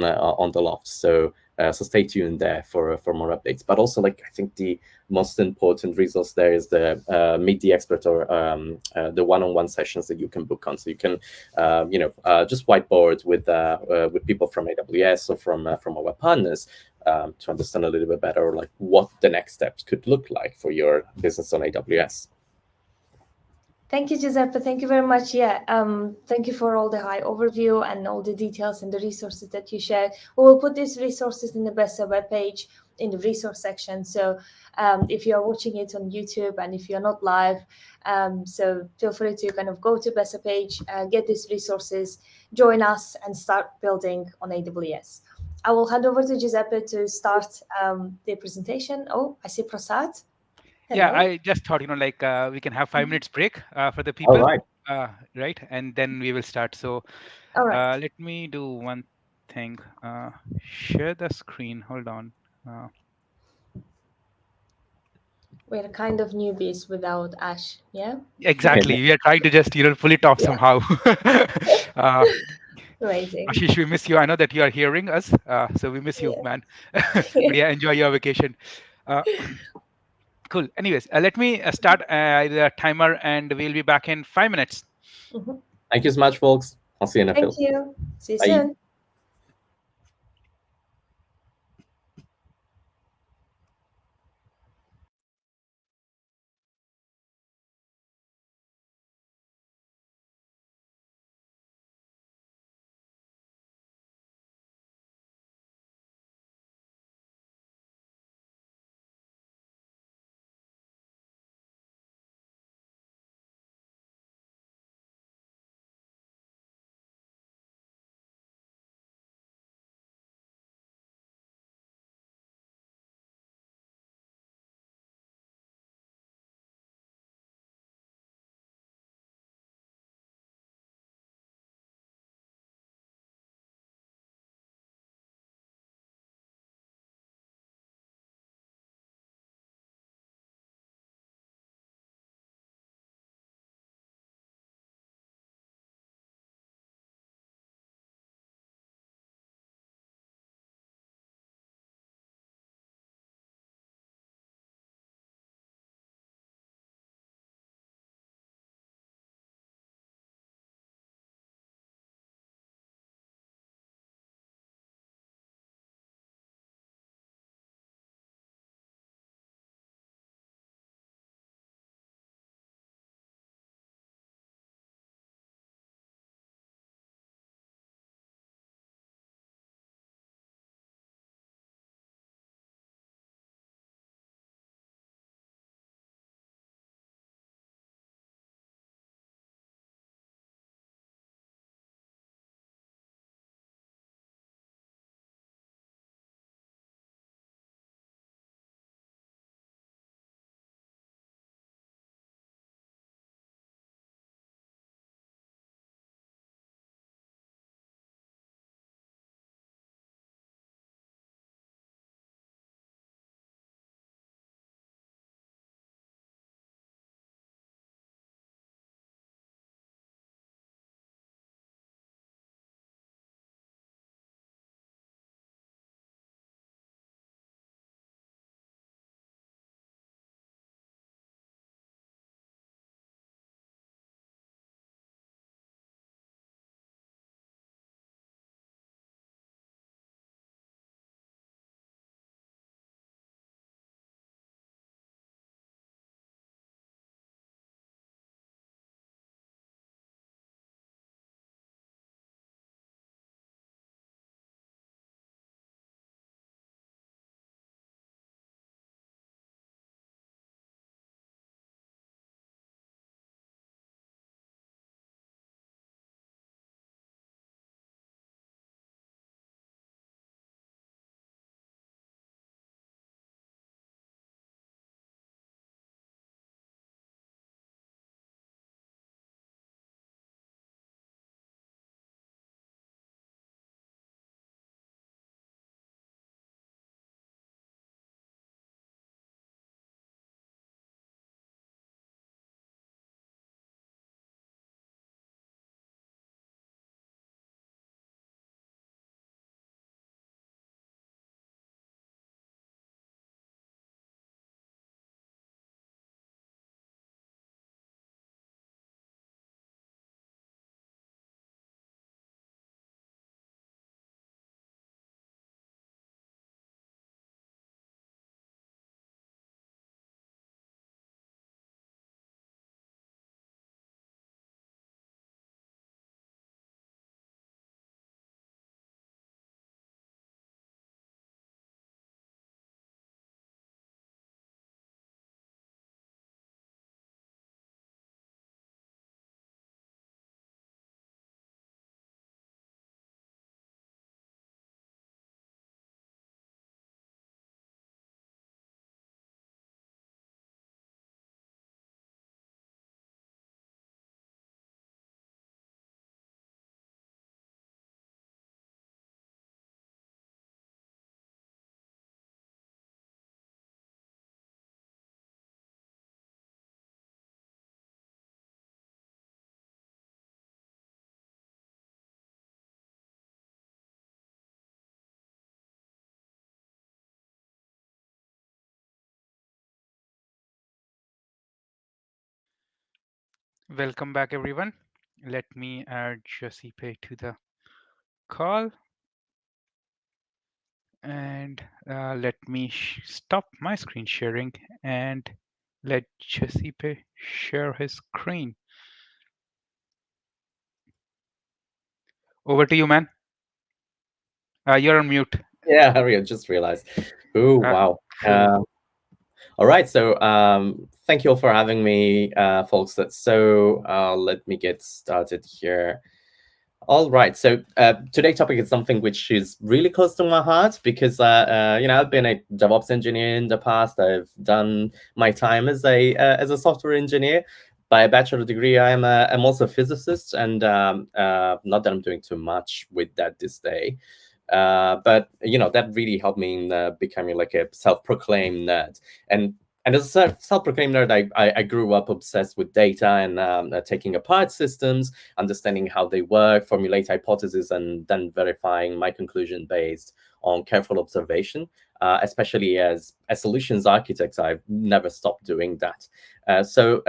the loft. So stay tuned there for more updates. But also, like, I think the most important resource there is the Meet the Expert, or the one-on-one sessions that you can book on. So you can just whiteboard with people from AWS or from our partners to understand a little bit better, like, what the next steps could look like for your business on AWS. Thank you, Giuseppe. Thank you very much. Yeah, thank you for all the high overview and all the details and the resources that you shared. We will put these resources in the BESA webpage in the resource section. So if you are watching it on YouTube and if you're not live, so feel free to kind of go to BESA page, get these resources, join us, and start building on AWS. I will hand over to Giuseppe to start the presentation. Oh, I see Prasad. Yeah, Hello. I just thought, we can have 5 minutes break for the people. All right. Right, and then we will start. So All right. let me do one thing. Share the screen. Hold on. We're kind of newbies without Ash, yeah? Exactly. We are trying to just, pull it off Yeah. somehow. uh, Amazing. Ashish, we miss you. I know that you are hearing us, so we miss you, Yeah. man. But yeah, enjoy your vacation. Uh, cool. Anyways, let me start the timer, and we'll be back in 5 minutes. Mhm. Thank you so much, folks. I'll see you in a Thank few. you. See you Bye. soon. Welcome back, everyone. Let me add Giuseppe to the call, and let me stop my screen sharing and let Giuseppe share his screen. Over to you, man. You're on mute. Yeah, Harry, I just realized. Oh, wow. Cool. All right, so thank you all for having me, folks. So let me get started here. All right, so today's topic is something which is really close to my heart because I've been a DevOps engineer in the past. I've done my time as a software engineer. By a bachelor degree, I'm also a physicist, and not that I'm doing too much with that this day. But that really helped me in becoming like a self-proclaimed nerd. And as a self-proclaimed nerd, I grew up obsessed with data and taking apart systems, understanding how they work, formulate hypotheses, and then verifying my conclusion based on careful observation. Especially as solutions architects, I've never stopped doing that. So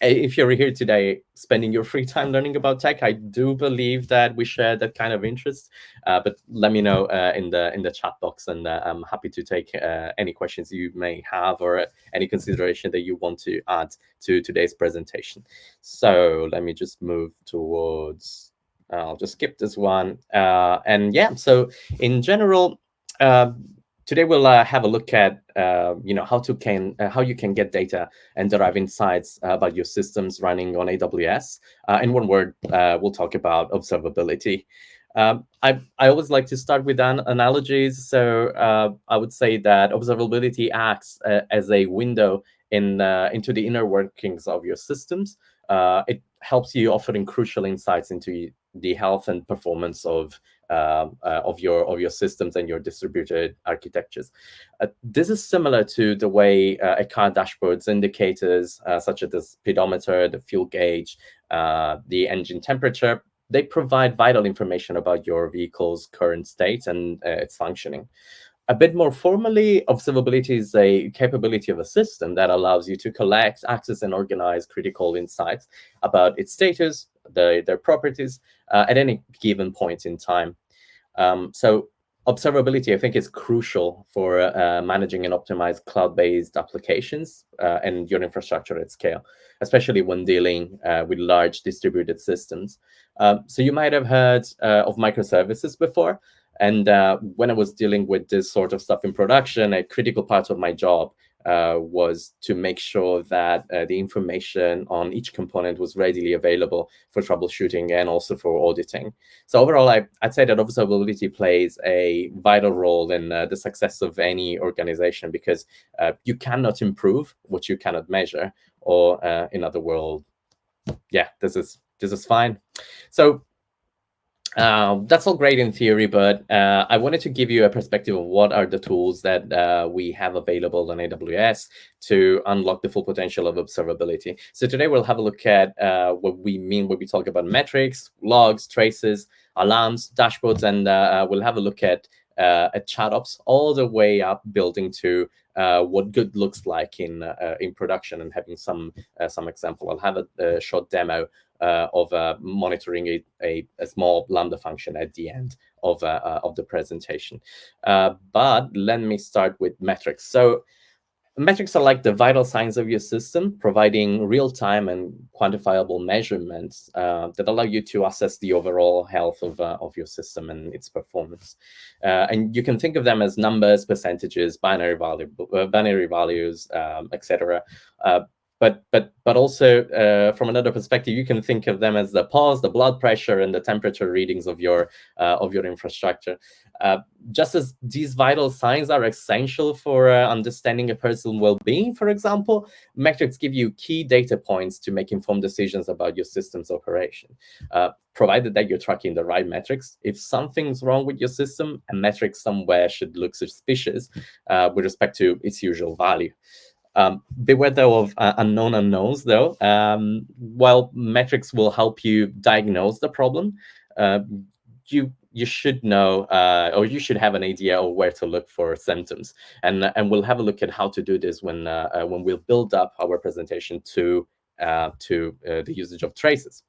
if you're here today spending your free time learning about tech, I do believe that we share that kind of interest. But let me know in the chat box, and I'm happy to take any questions you may have or any consideration that you want to add to today's presentation. So let me just move towards. I'll just skip this one. And yeah, so in general, today we'll have a look at how you can get data and derive insights about your systems running on AWS. In one word, we'll talk about observability. I always like to start with analogies. So I would say that observability acts as a window into the inner workings of your systems. It helps you offering crucial insights into the health and performance of your systems and your distributed architectures. This is similar to the way a car dashboard's indicators, such as the speedometer, the fuel gauge, the engine temperature, they provide vital information about your vehicle's current state and its functioning. A bit more formally, observability is a capability of a system that allows you to collect, access, and organize critical insights about its status, their properties, at any given point in time. So observability, I think, is crucial for managing and optimize cloud-based applications and your infrastructure at scale, especially when dealing with large distributed systems. So you might have heard of microservices before. And when I was dealing with this sort of stuff in production, a critical part of my job was to make sure that the information on each component was readily available for troubleshooting and also for auditing. So overall, I'd say that observability plays a vital role in the success of any organization because you cannot improve what you cannot measure, or in other words, yeah, this is fine. So that's all great in theory, but I wanted to give you a perspective of what are the tools that we have available on AWS to unlock the full potential of observability. So today we'll have a look at what we mean when we talk about metrics, logs, traces, alarms, dashboards, and we'll have a look at ChatOps all the way up, building to what good looks like in production, and having some example. I'll have a short demo of monitoring a small Lambda function at the end of the presentation. But let me start with metrics. So metrics are like the vital signs of your system, providing real-time and quantifiable measurements that allow you to assess the overall health of your system and its performance. And you can think of them as numbers, percentages, binary values, etc. But also from another perspective, you can think of them as the pulse, the blood pressure, and the temperature readings of your infrastructure. Just as these vital signs are essential for understanding a person's well-being, for example, metrics give you key data points to make informed decisions about your system's operation. Provided that you're tracking the right metrics, if something's wrong with your system, a metric somewhere should look suspicious with respect to its usual value. Beware though of unknown unknowns though. While metrics will help you diagnose the problem, you should know or you should have an idea of where to look for symptoms. And we'll have a look at how to do this when we'll build up our presentation to to the usage of traces.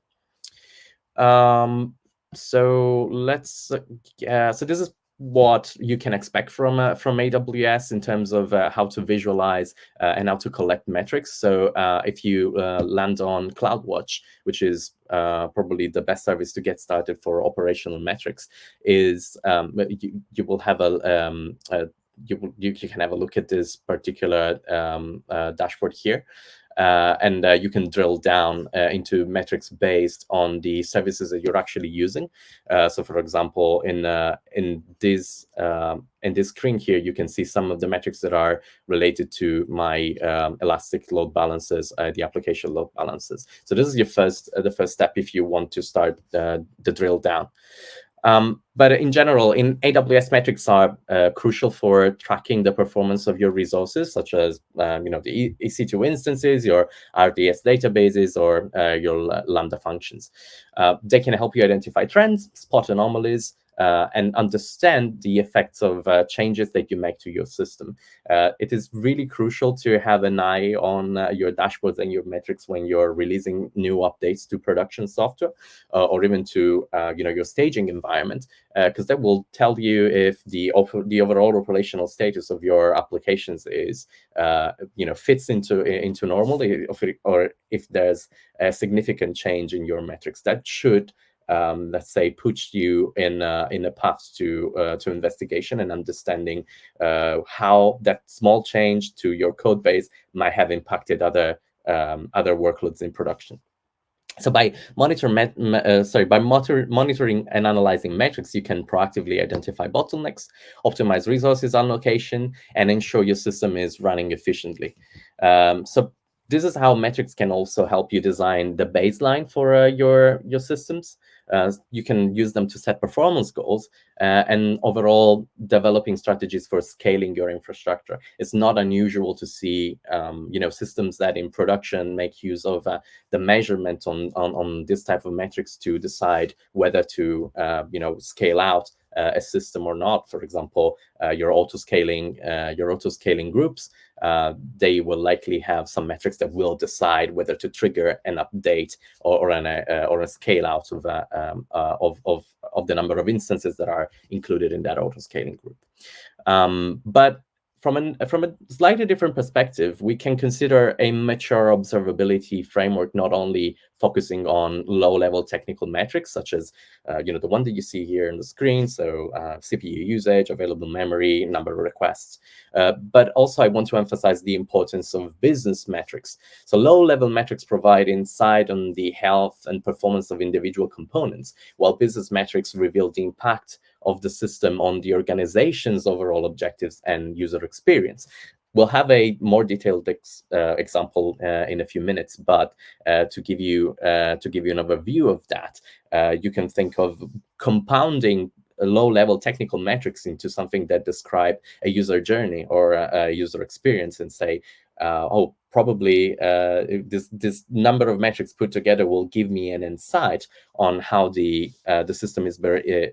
So let's so this is what you can expect from AWS in terms of how to visualize and how to collect metrics. So if you land on CloudWatch, which is probably the best service to get started for operational metrics, is you will have you can have a look at this particular dashboard here. And you can drill down into metrics based on the services that you're actually using. So, for example, in this screen here, you can see some of the metrics that are related to my Elastic load balances, the application load balances. So this is your the first step if you want to start the drill down. But in general, in AWS, metrics are crucial for tracking the performance of your resources, such as the EC2 instances, your RDS databases, or your Lambda functions. They can help you identify trends, spot anomalies, and understand the effects of changes that you make to your system. It is really crucial to have an eye on your dashboards and your metrics when you're releasing new updates to production software or even to your staging environment, because that will tell you if the overall operational status of your applications is fits into normal, or if there's a significant change in your metrics. That should let's say push you in a path to investigation and understanding how that small change to your code base might have impacted other workloads in production. So by monitoring and analyzing metrics, you can proactively identify bottlenecks, optimize resources allocation, and ensure your system is running efficiently. So this is how metrics can also help you design the baseline for your systems. You can use them to set performance goals and overall developing strategies for scaling your infrastructure. It's not unusual to see systems that in production make use of the measurement on this type of metrics to decide whether to scale out a system or not. For example, your auto scaling groups, they will likely have some metrics that will decide whether to trigger an update or a scale out of the number of instances that are included in that auto scaling group. But from a slightly different perspective, we can consider a mature observability framework not only focusing on low-level technical metrics, such as the one that you see here on the screen, so CPU usage, available memory, number of requests, but also I want to emphasize the importance of business metrics. So low-level metrics provide insight on the health and performance of individual components, while business metrics reveal the impact of the system on the organization's overall objectives and user experience. We'll have a more detailed example in a few minutes, but to give you an overview of that, you can think of compounding low-level technical metrics into something that describe a user journey or a user experience, and say, probably this number of metrics put together will give me an insight on how the system is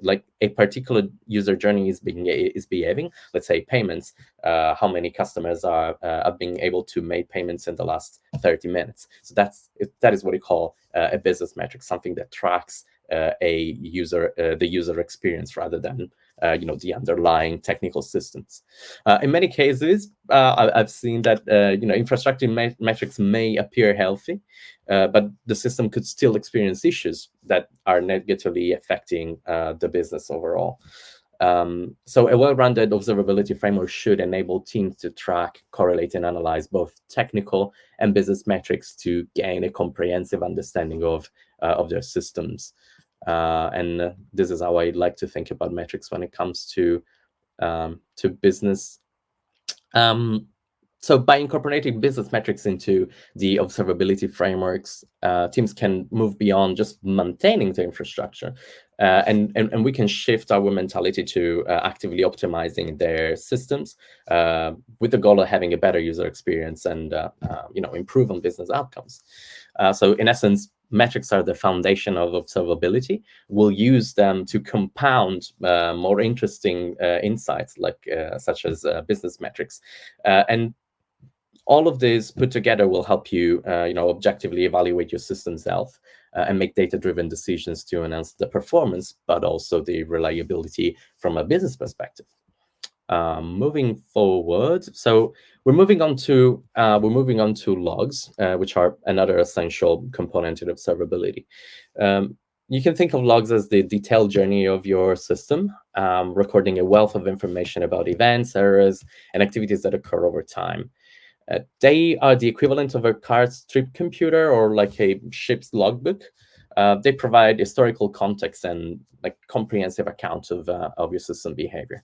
like a particular user journey is behaving. Let's say payments, how many customers are being able to make payments in the last 30 minutes. So that is what we call a business metric, something that tracks the user experience rather than the underlying technical systems. In many cases, I've seen that infrastructure metrics may appear healthy, but the system could still experience issues that are negatively affecting the business overall. So a well-rounded observability framework should enable teams to track, correlate, and analyze both technical and business metrics to gain a comprehensive understanding of their systems. And this is how I like to think about metrics when it comes to business. So by incorporating business metrics into the observability frameworks, teams can move beyond just maintaining the infrastructure, and we can shift our mentality to actively optimizing their systems with the goal of having a better user experience and improve on business outcomes. So in essence, metrics are the foundation of observability. We'll use them to compound more interesting insights, like such as business metrics. And all of this put together will help you, objectively evaluate your system's health and make data-driven decisions to enhance the performance, but also the reliability from a business perspective. Moving forward, so we're moving on to logs, which are another essential component in observability. You can think of logs as the detailed journey of your system, recording a wealth of information about events, errors, and activities that occur over time. They are the equivalent of a car's trip computer or like a ship's logbook. They provide historical context and like comprehensive account of your system behavior.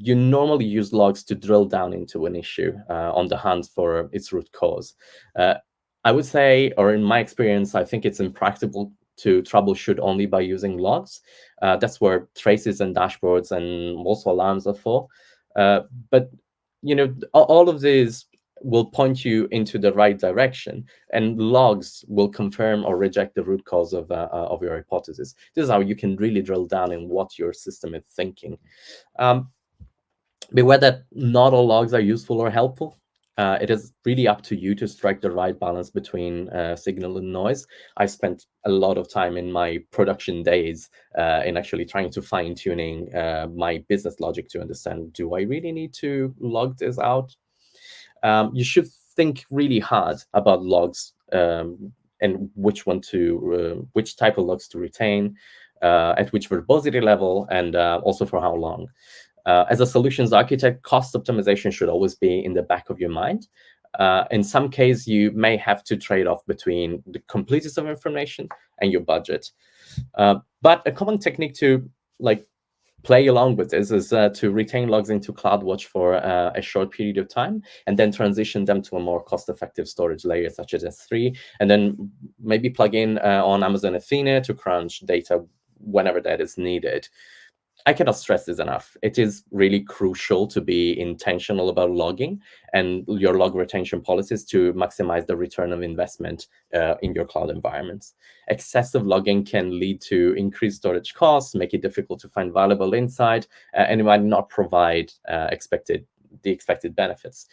You normally use logs to drill down into an issue on the hunt for its root cause. I would say, or in my experience, I think it's impractical to troubleshoot only by using logs. That's where traces and dashboards and also alarms are for. But all of these will point you into the right direction, and logs will confirm or reject the root cause of your hypothesis. This is how you can really drill down in what your system is thinking. Beware that not all logs are useful or helpful. It is really up to you to strike the right balance between signal and noise. I spent a lot of time in my production days in actually trying to fine-tuning my business logic to understand, do I really need to log this out? You should think really hard about logs and which type of logs to retain, at which verbosity level, and also for how long. As a solutions architect, cost optimization should always be in the back of your mind. In some case, you may have to trade off between the completeness of information and your budget. But a common technique to play along with this is to retain logs into CloudWatch for a short period of time, and then transition them to a more cost-effective storage layer such as S3, and then maybe plug in on Amazon Athena to crunch data whenever that is needed. I cannot stress this enough. It is really crucial to be intentional about logging and your log retention policies to maximize the return of investment in your cloud environments. Excessive logging can lead to increased storage costs, make it difficult to find valuable insight, and it might not provide the expected benefits.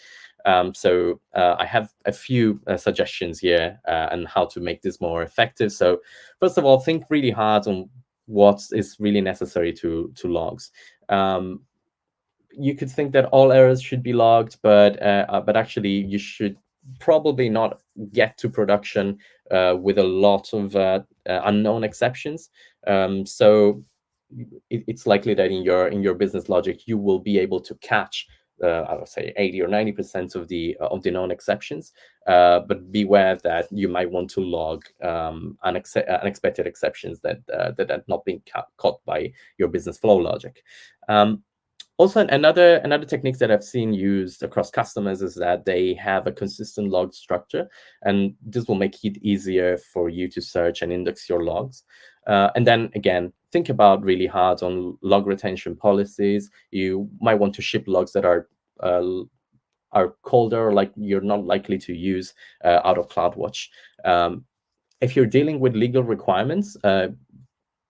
So I have a few suggestions here on how to make this more effective. So first of all, think really hard on what is really necessary to logs. You could think that all errors should be logged, but actually you should probably not get to production with a lot of unknown exceptions. So it's likely that in your business logic you will be able to catch I would say 80 or 90% of the known exceptions, but beware that you might want to log unexpected exceptions that are not being caught by your business flow logic. Also, another technique that I've seen used across customers is that they have a consistent log structure, and this will make it easier for you to search and index your logs. And then again, think about really hard on log retention policies. You might want to ship logs that are colder, like you're not likely to use out of CloudWatch. If you're dealing with legal requirements,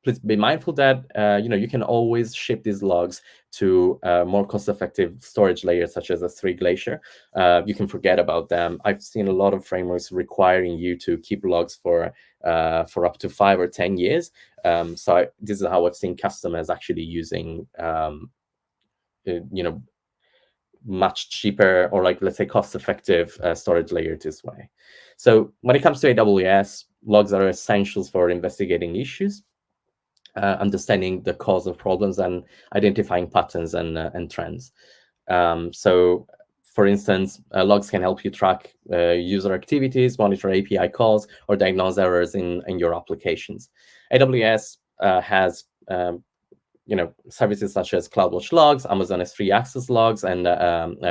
please be mindful that you can always ship these logs to more cost-effective storage layers such as S3 Glacier. You can forget about them. I've seen a lot of frameworks requiring you to keep logs for up to 5 or 10 years. So this is how I've seen customers actually using much cheaper or let's say cost-effective storage layer this way. So when it comes to AWS, logs are essentials for investigating issues, understanding the cause of problems, and identifying patterns and trends. So for instance, logs can help you track user activities, monitor API calls, or diagnose errors in your applications. AWS has services such as CloudWatch Logs, Amazon S3 Access Logs, and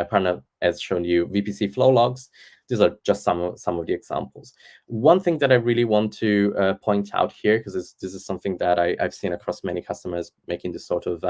Partner has shown you VPC Flow Logs. These are just some of the examples. One thing that I really want to point out here, because this is something that I've seen across many customers making this sort of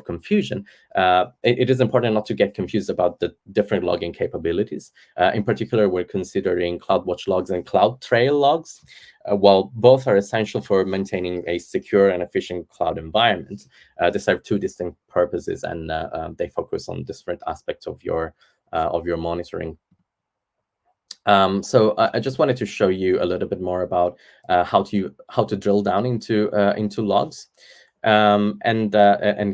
confusion. It is important not to get confused about the different logging capabilities. In particular, we're considering CloudWatch Logs and CloudTrail Logs. While both are essential for maintaining a secure and efficient cloud environment, they serve two distinct purposes, and they focus on different aspects of your monitoring. So I just wanted to show you a little bit more about how to drill down into logs. And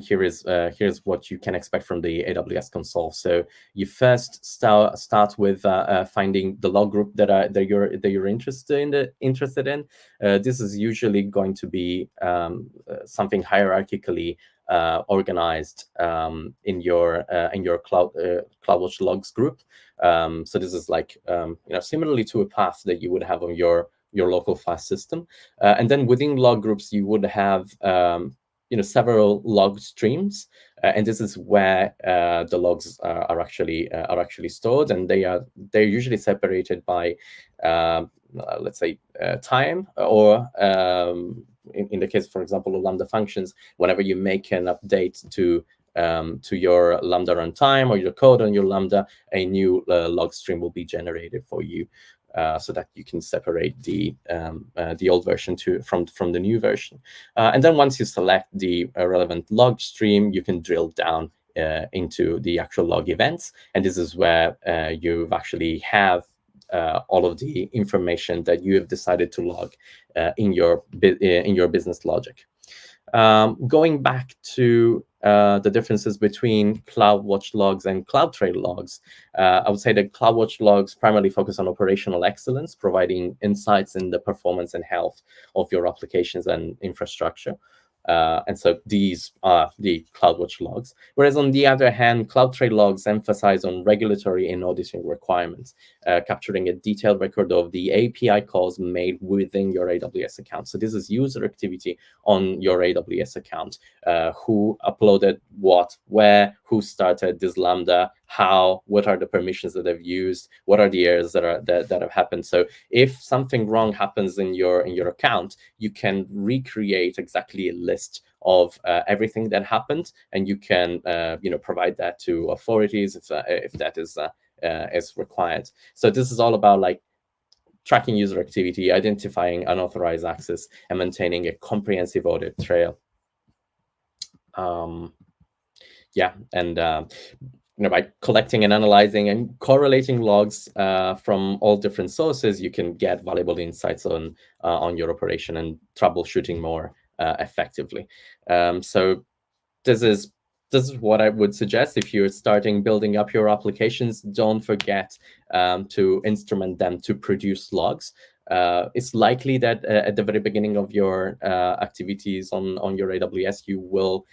here's what you can expect from the AWS console. So you first start with finding the log group that you're interested in. This is usually going to be something hierarchically organized in your CloudWatch logs group. So this is like similarly to a path that you would have on your local file system, and then within log groups you would have several log streams, and this is where the logs are actually stored, and they're usually separated by let's say time, or in the case, for example, of Lambda functions, whenever you make an update to your Lambda runtime or your code on your Lambda, a new log stream will be generated for you, so that you can separate the old version from the new version. And then once you select the relevant log stream, you can drill down into the actual log events, and this is where you actually have all of the information that you have decided to log in your business logic. Going back to the differences between CloudWatch logs and CloudTrail logs, I would say that CloudWatch logs primarily focus on operational excellence, providing insights in the performance and health of your applications and infrastructure. And so these are the CloudWatch logs. Whereas on the other hand, CloudTrail logs emphasize on regulatory and auditing requirements, capturing a detailed record of the API calls made within your AWS account. So this is user activity on your AWS account, who uploaded what, where, who started this Lambda, how, what are the permissions that they've used, what are the errors that have happened. So if something wrong happens in your account, you can recreate exactly a list of everything that happened, and you can provide that to authorities if that is required. So this is all about like tracking user activity, identifying unauthorized access, and maintaining a comprehensive audit trail. By collecting and analyzing and correlating logs from all different sources, you can get valuable insights on your operation and troubleshooting more effectively. So this is what I would suggest if you're building up your applications. Don't forget to instrument them to produce logs. It's likely that at the very beginning of your activities on your AWS, you will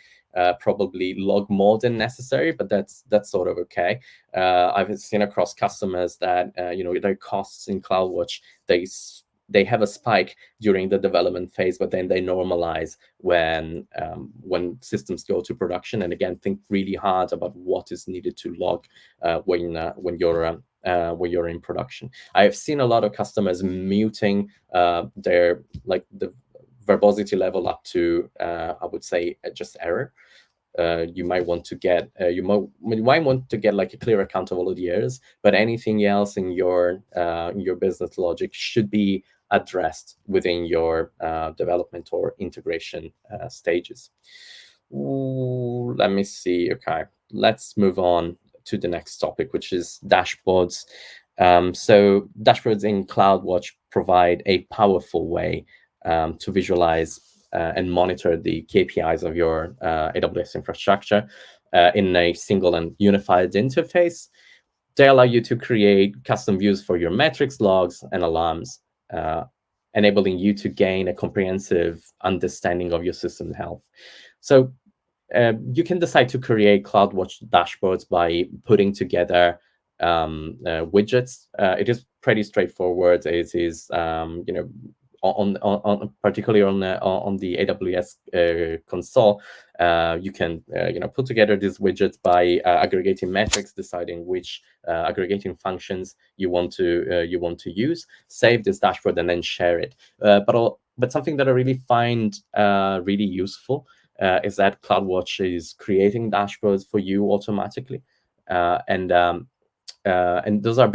probably log more than necessary, but that's sort of okay. I've seen across customers that their costs in CloudWatch, they have a spike during the development phase, but then they normalize when systems go to production. And again, think really hard about what is needed to log when you're in production. I've seen a lot of customers muting their the verbosity level up to I would say just error. You might want to get like a clear account of all of the errors, but anything else in your business logic should be addressed within your development or integration stages. Ooh, let me see. Okay, let's move on to the next topic, which is dashboards. So dashboards in CloudWatch provide a powerful way to visualize and monitor the KPIs of your AWS infrastructure in a single and unified interface. They allow you to create custom views for your metrics, logs, and alarms, enabling you to gain a comprehensive understanding of your system's health. So you can decide to create CloudWatch dashboards by putting together widgets. It is pretty straightforward. It is particularly on the AWS console, you can put together these widgets by aggregating metrics, deciding which aggregating functions you want to use, save this dashboard, and then share it. But something that I really find really useful is that CloudWatch is creating dashboards for you automatically, and those are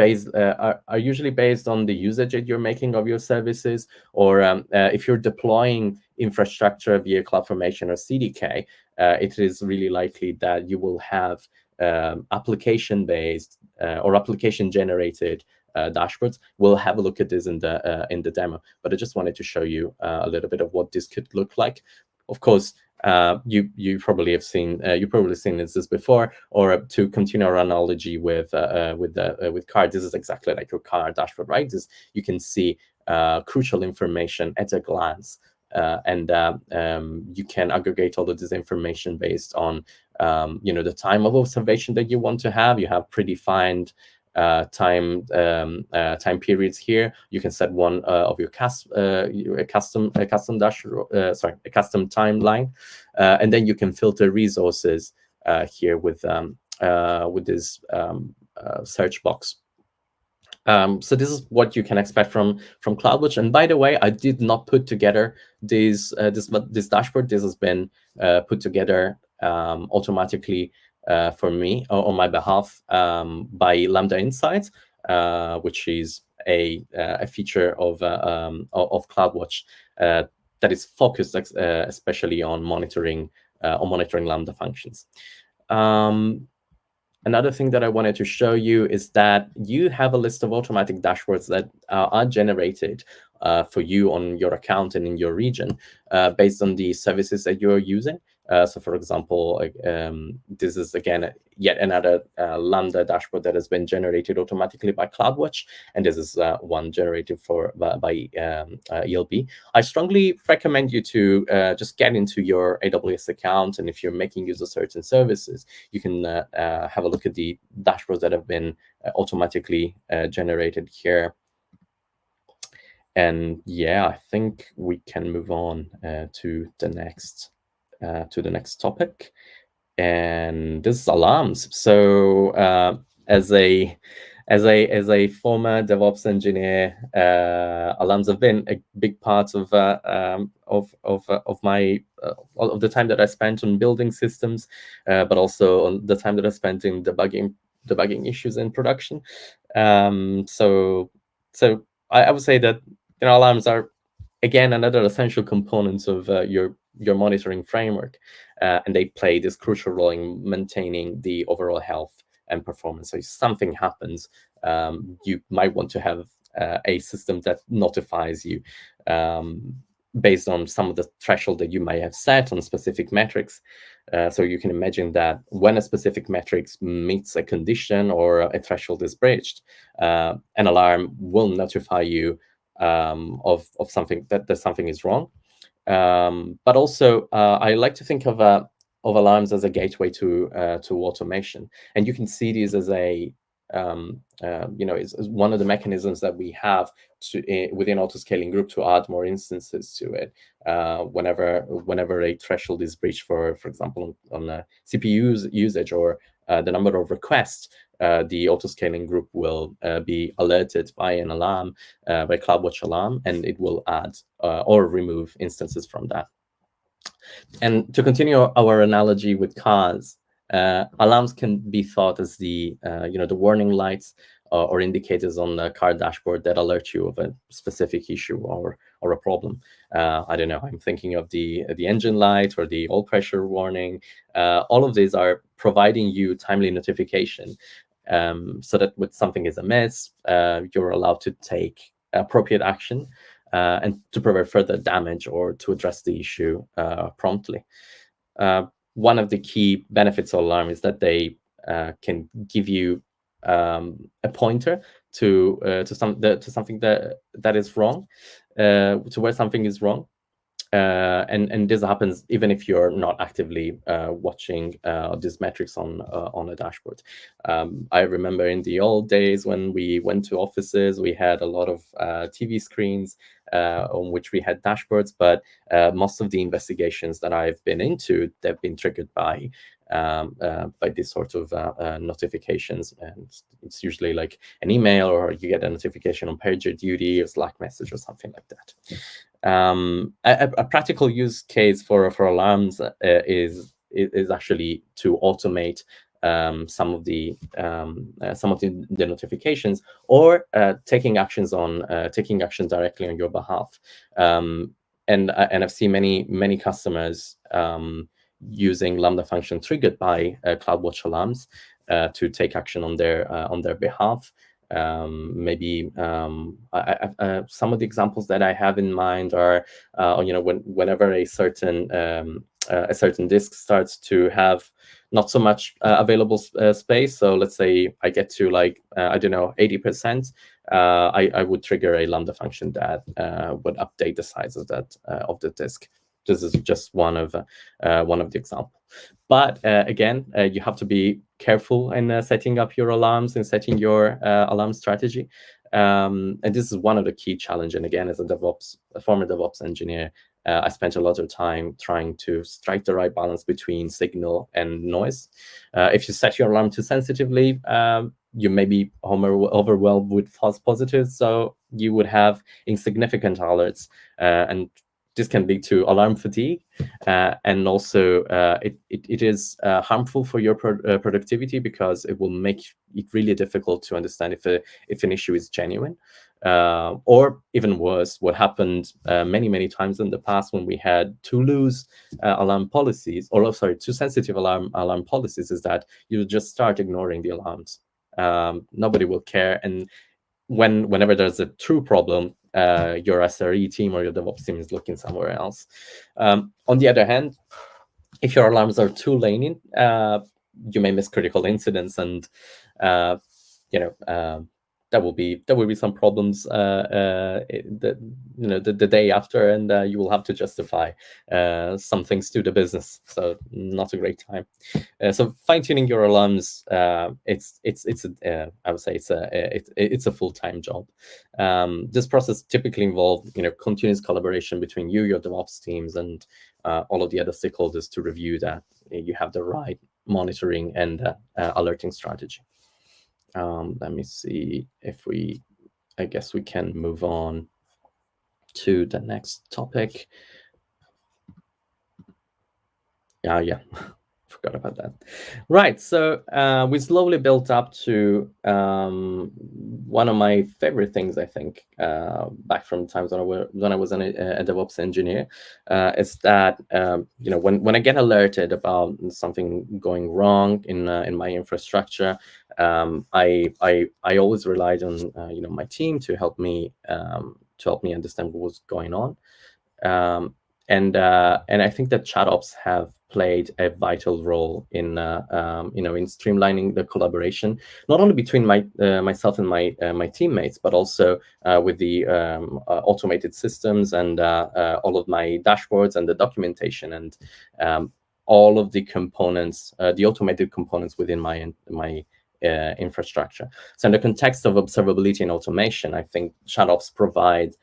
usually based on the usage that you're making of your services, or if you're deploying infrastructure via CloudFormation or CDK, it is really likely that you will have application-based or application-generated dashboards. We'll have a look at this in the demo, but I just wanted to show you a little bit of what this could look like. Of course, you probably have seen this before. Or to continue our analogy with car, this is exactly like your car dashboard, right? You can see crucial information at a glance, and you can aggregate all of this information based on the time of observation that you want to have. You have predefined time periods here. You can set one of your a custom timeline, and then you can filter resources here with this search box. So this is what you can expect from CloudWatch. And by the way, I did not put together this dashboard. This has been put together automatically for me on my behalf by Lambda Insights, which is a feature of CloudWatch that is focused especially on monitoring Lambda functions. Another thing that I wanted to show you is that you have a list of automatic dashboards that are generated for you on your account and in your region based on the services that you're using. So, for example, this is, again, yet another Lambda dashboard that has been generated automatically by CloudWatch, and this is one generated by ELB. I strongly recommend you to just get into your AWS account, and if you're making use of certain services, you can have a look at the dashboards that have been automatically generated here. And yeah, I think we can move on to the next topic, and this is alarms. So as a former DevOps engineer, alarms have been a big part of my of the time that I spent on building systems, but also on the time that I spent in debugging issues in production. So I would say that alarms are, again, another essential component of your monitoring framework, and they play this crucial role in maintaining the overall health and performance. So if something happens, you might want to have a system that notifies you based on some of the threshold that you might have set on specific metrics. So you can imagine that when a specific metrics meets a condition or a threshold is breached, an alarm will notify you of something, that something is wrong. But also, I like to think of alarms as a gateway to automation, and you can see these as a is one of the mechanisms that we have within Autoscaling Group to add more instances to it. Whenever a threshold is breached, for example, on CPU usage or the number of requests, the Autoscaling Group will be alerted by an alarm, by CloudWatch alarm, and it will add or remove instances from that. And to continue our analogy with cars, alarms can be thought as the warning lights or indicators on the car dashboard that alert you of a specific issue or a problem. I don't know, I'm thinking of the engine light or the oil pressure warning. All of these are providing you timely notification, so that when something is amiss, you're allowed to take appropriate action and to prevent further damage or to address the issue promptly. One of the key benefits of alarm is that they can give you a pointer to something that is wrong, to where something is wrong. And this happens even if you're not actively watching these metrics on a dashboard. I remember in the old days when we went to offices, we had a lot of TV screens on which we had dashboards, but most of the investigations that I've been into, they've been triggered by this sort of notifications, and it's usually like an email, or you get a notification on PagerDuty or Slack message or something like that. A practical use case for alarms is actually to automate some of the notifications, or taking action directly on your behalf. And I've seen many customers using Lambda function triggered by CloudWatch alarms to take action on their behalf. Maybe some of the examples that I have in mind are, whenever a certain disk starts to have not so much available space. So let's say I get to like, I don't know, 80%. I would trigger a Lambda function that would update the size of that of the disk. This is just one of the examples. But again, you have to be careful in setting up your alarms and setting your alarm strategy. And this is one of the key challenges. And again, as a former DevOps engineer, I spent a lot of time trying to strike the right balance between signal and noise. If you set your alarm too sensitively, you may be overwhelmed with false positives, so you would have insignificant alerts, and this can lead to alarm fatigue, and also it is harmful for your productivity, because it will make it really difficult to understand if an issue is genuine. Or even worse, what happened many times in the past when we had too loose alarm policies, or too sensitive alarm policies, is that you just start ignoring the alarms. Nobody will care, and whenever there's a true problem, your SRE team or your DevOps team is looking somewhere else. On the other hand, if your alarms are too lenient, you may miss critical incidents, and there will be some problems the day after, and you will have to justify some things to the business. So not a great time. So fine-tuning your alarms, I would say it's a full-time job. This process typically involves continuous collaboration between your DevOps teams, and all of the other stakeholders to review that you have the right monitoring and alerting strategy. Let me see if I guess we can move on to the next topic. Yeah. Forgot about that. Right, so we slowly built up to one of my favorite things, I think, back from times when I was a DevOps engineer, is that when I get alerted about something going wrong in my infrastructure, I always relied on my team to help me understand what was going on. And I think that ChatOps have played a vital role in in streamlining the collaboration, not only between myself and my teammates, but also with the automated systems and all of my dashboards and the documentation and all of the components, the automated components within my infrastructure. So in the context of observability and automation, I think ChatOps provides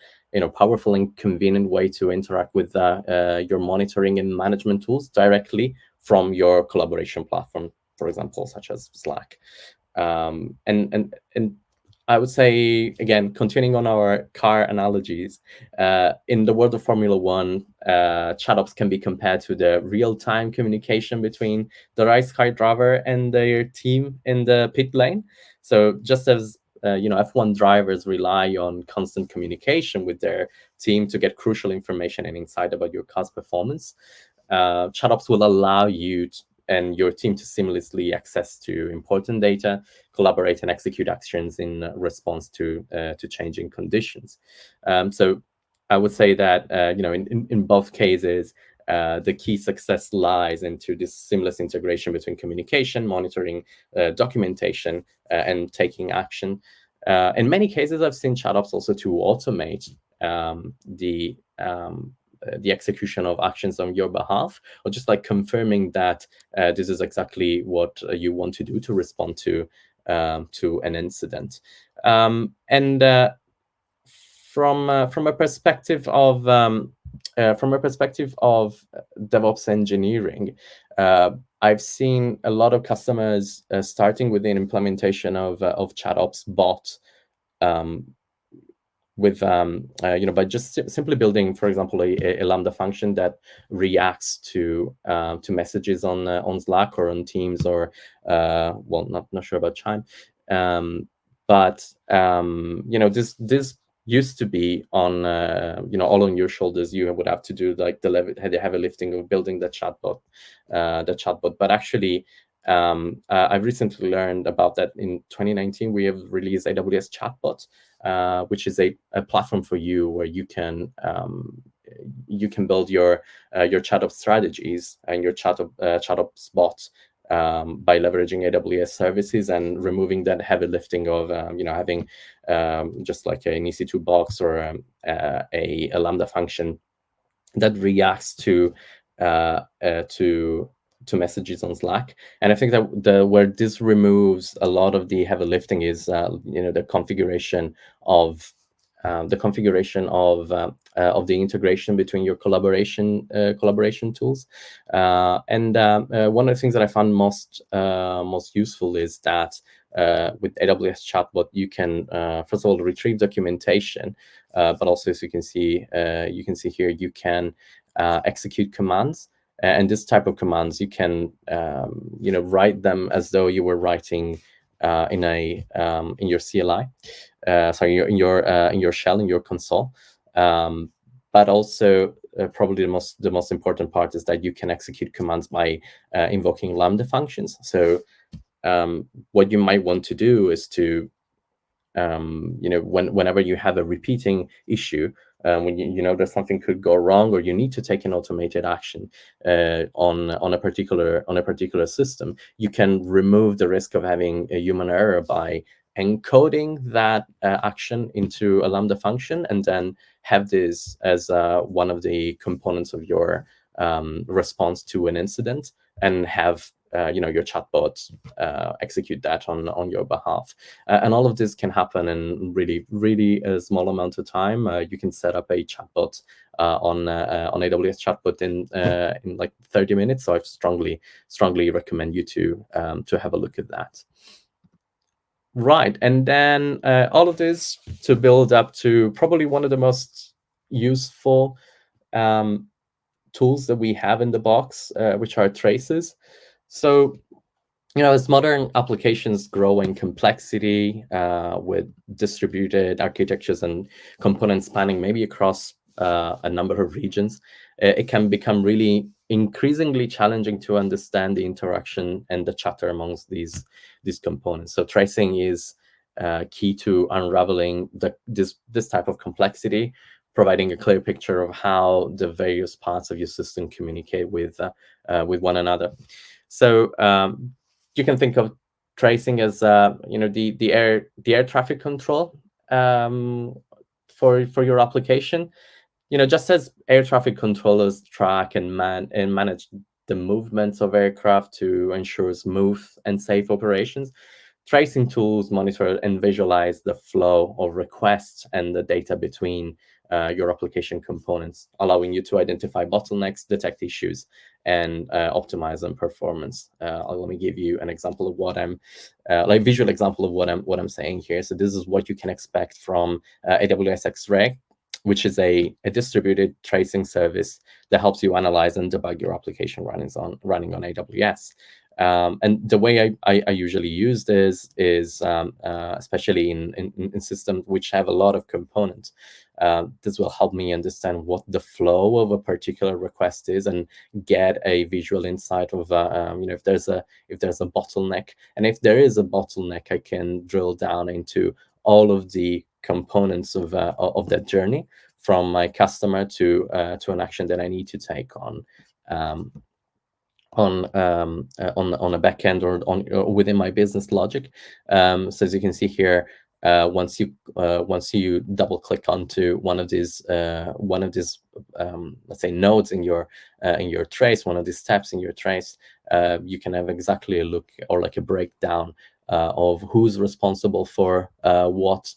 powerful and convenient way to interact with your monitoring and management tools directly from your collaboration platform, for example, such as Slack. And I would say, again, continuing on our car analogies, in the world of Formula One, ChatOps can be compared to the real-time communication between the race car driver and their team in the pit lane. So just as F1 drivers rely on constant communication with their team to get crucial information and insight about your car's performance, ChatOps will allow you and your team to seamlessly access to important data, collaborate, and execute actions in response to changing conditions. So I would say that in both cases, the key success lies into this seamless integration between communication, monitoring, documentation, and taking action. In many cases, I've seen ChatOps also to automate the execution of actions on your behalf, or just like confirming that this is exactly what you want to do to respond to an incident. And from a perspective of DevOps engineering, I've seen a lot of customers starting with the implementation of ChatOps bot, with by just simply building, for example, a Lambda function that reacts to messages on Slack or on Teams, or not sure about Chime, but this used to be on all on your shoulders. You would have to do like the heavy lifting of building the chatbot, but actually I've recently learned about that. In 2019, we have released AWS Chatbot, which is a platform for you where you can build your ChatOps strategies and your ChatOps bot by leveraging AWS services and removing that heavy lifting of having just like an EC2 box or a Lambda function that reacts to messages on Slack. And I think that where this removes a lot of the heavy lifting is the configuration of the integration between your collaboration tools. And one of the things that I found most useful is that with AWS Chatbot, you can first of all retrieve documentation, but also, as you can see here, you can execute commands. And this type of commands, you can write them as though you were writing in your CLI, in your shell, in your console. But also, probably the most important part is that you can execute commands by invoking Lambda functions. So what you might want to do is to whenever you have a repeating issue, when you know that something could go wrong, or you need to take an automated action on a particular system, you can remove the risk of having a human error by encoding that action into a Lambda function, and then have this as one of the components of your response to an incident, and have your chatbot execute that on your behalf. And all of this can happen in really a small amount of time. You can set up a chatbot on AWS Chatbot in like 30 minutes. So I strongly recommend you to have a look at that. Right, and then all of this to build up to probably one of the most useful tools that we have in the box, which are traces. So, as modern applications grow in complexity with distributed architectures and components spanning maybe across a number of regions, it can become really increasingly challenging to understand the interaction and the chatter amongst these components. So tracing is key to unraveling this type of complexity, providing a clear picture of how the various parts of your system communicate with one another. So you can think of tracing as the air traffic control for your application. Just as air traffic controllers track and manage the movements of aircraft to ensure smooth and safe operations, tracing tools monitor and visualize the flow of requests and the data between your application components, allowing you to identify bottlenecks, detect issues, and optimize on performance. Let me give you an example of what I'm visual example of what I'm saying here. So this is what you can expect from AWS X-Ray, which is a distributed tracing service that helps you analyze and debug your application running on AWS. And the way I usually use this is especially in systems which have a lot of components. This will help me understand what the flow of a particular request is and get a visual insight of if there's a bottleneck. And if there is a bottleneck, I can drill down into all of the components of that journey, from my customer to an action that I need to take on a backend or within my business logic. So as you can see here, once you double click onto one of these let's say nodes in your trace, one of these steps in your trace, you can have exactly a look or like a breakdown of who's responsible for what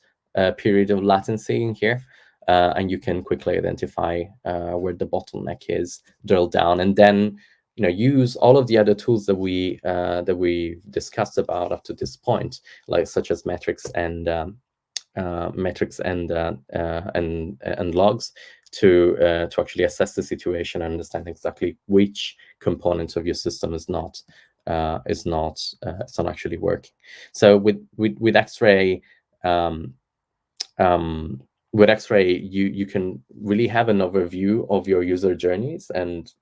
period of latency in here. And you can quickly identify where the bottleneck is, drill down, and then use all of the other tools that we discussed about up to this point, like such as metrics and logs, to actually assess the situation and understand exactly which components of your system is not actually working. So with X-Ray. With X-Ray, you can really have an overview of your user journeys and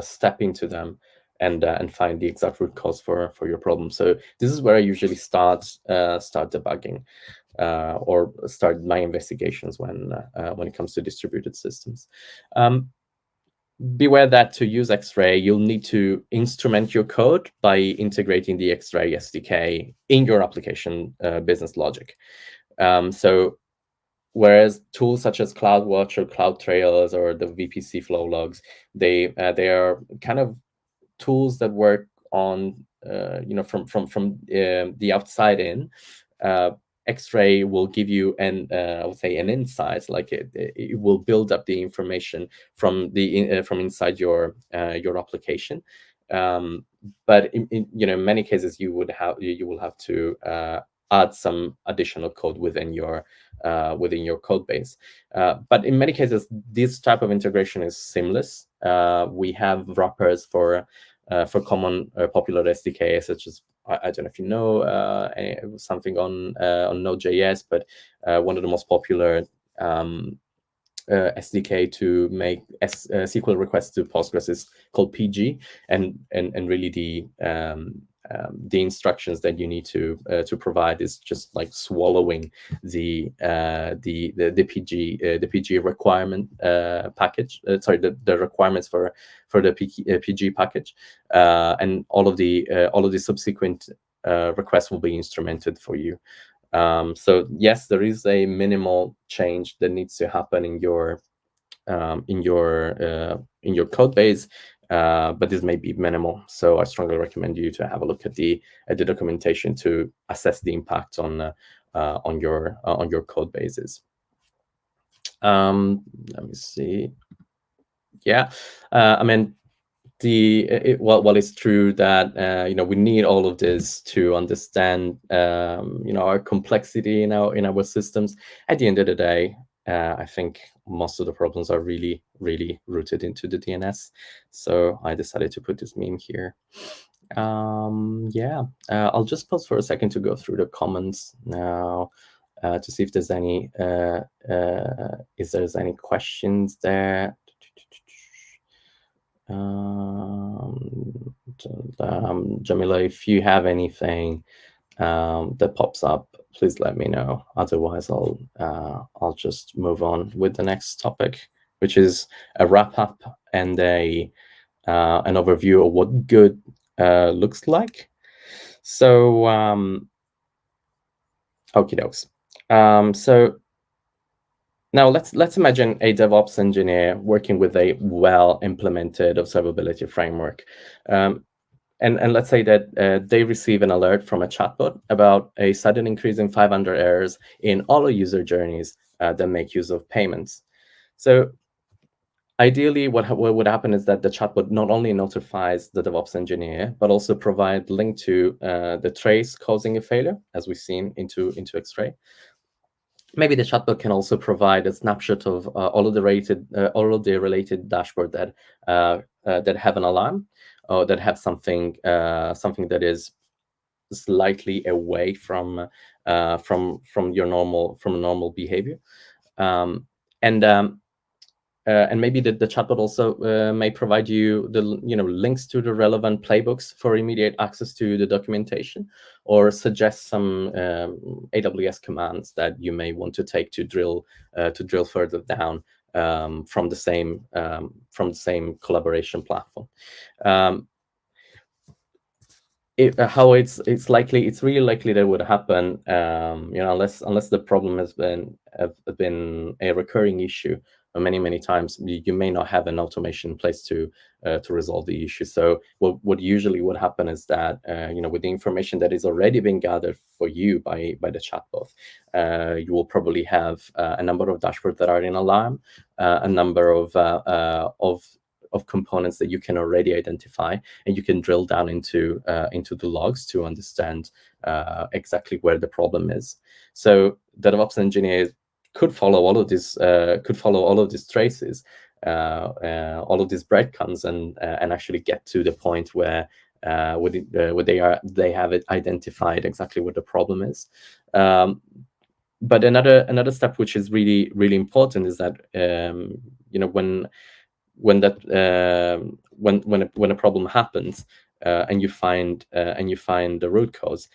step into them and find the exact root cause for your problem. So this is where I usually start debugging or start my investigations when it comes to distributed systems. Beware that to use X-Ray, you'll need to instrument your code by integrating the X-Ray SDK in your application business logic. So whereas tools such as CloudWatch or CloudTrails or the VPC flow logs, they are kind of tools that work on from the outside in. X-Ray will give you I would say an insight, like it will build up the information from inside your application. But in many cases you will have to add some additional code within your code base. But in many cases, this type of integration is seamless. We have wrappers for common popular SDKs, such as I don't know if you know something on Node.js, but one of the most popular SDK to make SQL requests to Postgres is called PG, and really the instructions that you need to provide is just like swallowing the PG requirement package. Sorry, the requirements for the PG package, and all of the subsequent requests will be instrumented for you. So yes, there is a minimal change that needs to happen in your code base, but this may be minimal. So I strongly recommend you to have a look at the documentation to assess the impact on your code bases. Let me see. Yeah, I mean, while it's true that we need all of this to understand our complexity in our systems, at the end of the day, I think most of the problems are really, really rooted into the DNS. So I decided to put this meme here. Yeah, I'll just pause for a second to go through the comments now to see if there's any questions there. Jamila, if you have anything that pops up, please let me know. Otherwise, I'll just move on with the next topic, which is a wrap up and an overview of what good looks like. So, okie dokes. So now let's imagine a DevOps engineer working with a well-implemented observability framework. And let's say that they receive an alert from a chatbot about a sudden increase in 500 errors in all user journeys that make use of payments. So ideally, what would happen is that the chatbot not only notifies the DevOps engineer, but also provide link to the trace causing a failure, as we've seen into X-Ray. Maybe the chatbot can also provide a snapshot of all of the related dashboard that have an alarm, or that have something that is slightly away from your normal behavior, and maybe the chatbot also may provide you the links to the relevant playbooks for immediate access to the documentation, or suggest some AWS commands that you may want to take to drill further down from the same collaboration platform. It's really likely that would happen, unless the problem has been a recurring issue many times. You may not have an automation in place to resolve the issue. So what usually would happen is that with the information that is already being gathered for you by the chatbot, you will probably have a number of dashboards that are in alarm, a number of components that you can already identify, and you can drill down into the logs to understand exactly where the problem is. So the DevOps engineer could follow all of these traces, all of these breadcrumbs, and actually get to the point where they have it identified exactly what the problem is. But another step which is really, really important is that when when that when a problem happens, and you find the root cause,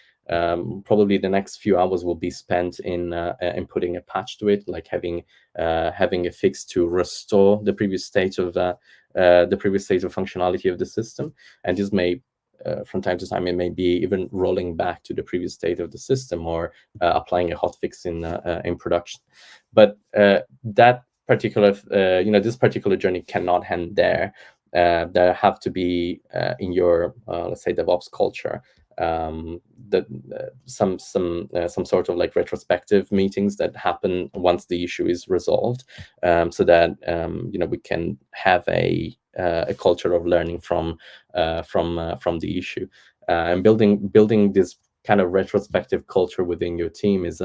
probably the next few hours will be spent in putting a patch to it, like having a fix to restore the previous state of functionality of the system. And this may, from time to time, it may be even rolling back to the previous state of the system, or applying a hotfix in production. But that particular this particular journey cannot end there. There have to be in your let's say DevOps culture, that some sort of like retrospective meetings that happen once the issue is resolved, so that we can have a culture of learning from the issue, and building this kind of retrospective culture within your team is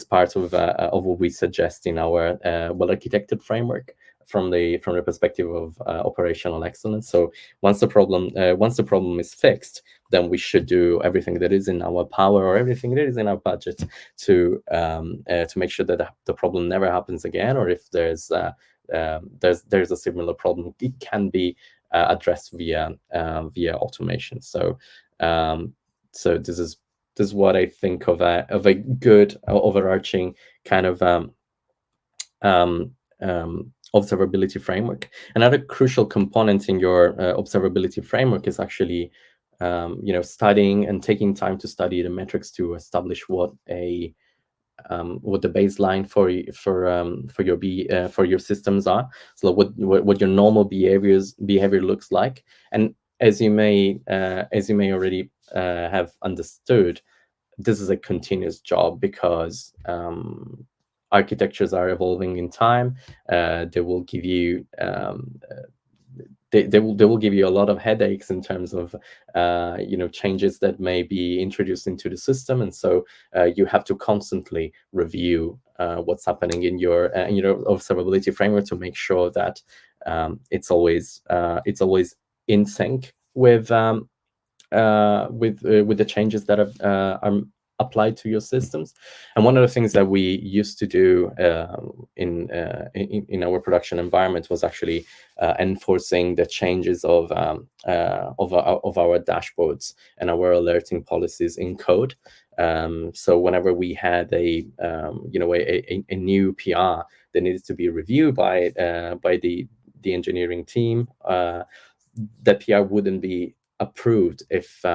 part of what we suggest in our well-architected framework from the perspective of operational excellence. So once the problem is fixed, then we should do everything that is in our power, or everything that is in our budget, to make sure that the problem never happens again, or if there's a similar problem, it can be addressed via automation. So this is what I think of a good overarching kind of observability framework. Another crucial component in your observability framework is actually studying and taking time to study the metrics to establish what the baseline for your systems are. So what your normal behavior looks like. And as you may already have understood, this is a continuous job, because architectures are evolving in time. They will give you they will give you a lot of headaches in terms of changes that may be introduced into the system, and so you have to constantly review what's happening in your observability framework to make sure that it's always in sync with the changes that are applied to your systems. And one of the things that we used to do in our production environment was actually enforcing the changes of our dashboards and our alerting policies in code. So whenever we had a new PR that needed to be reviewed by the engineering team, that PR wouldn't be approved if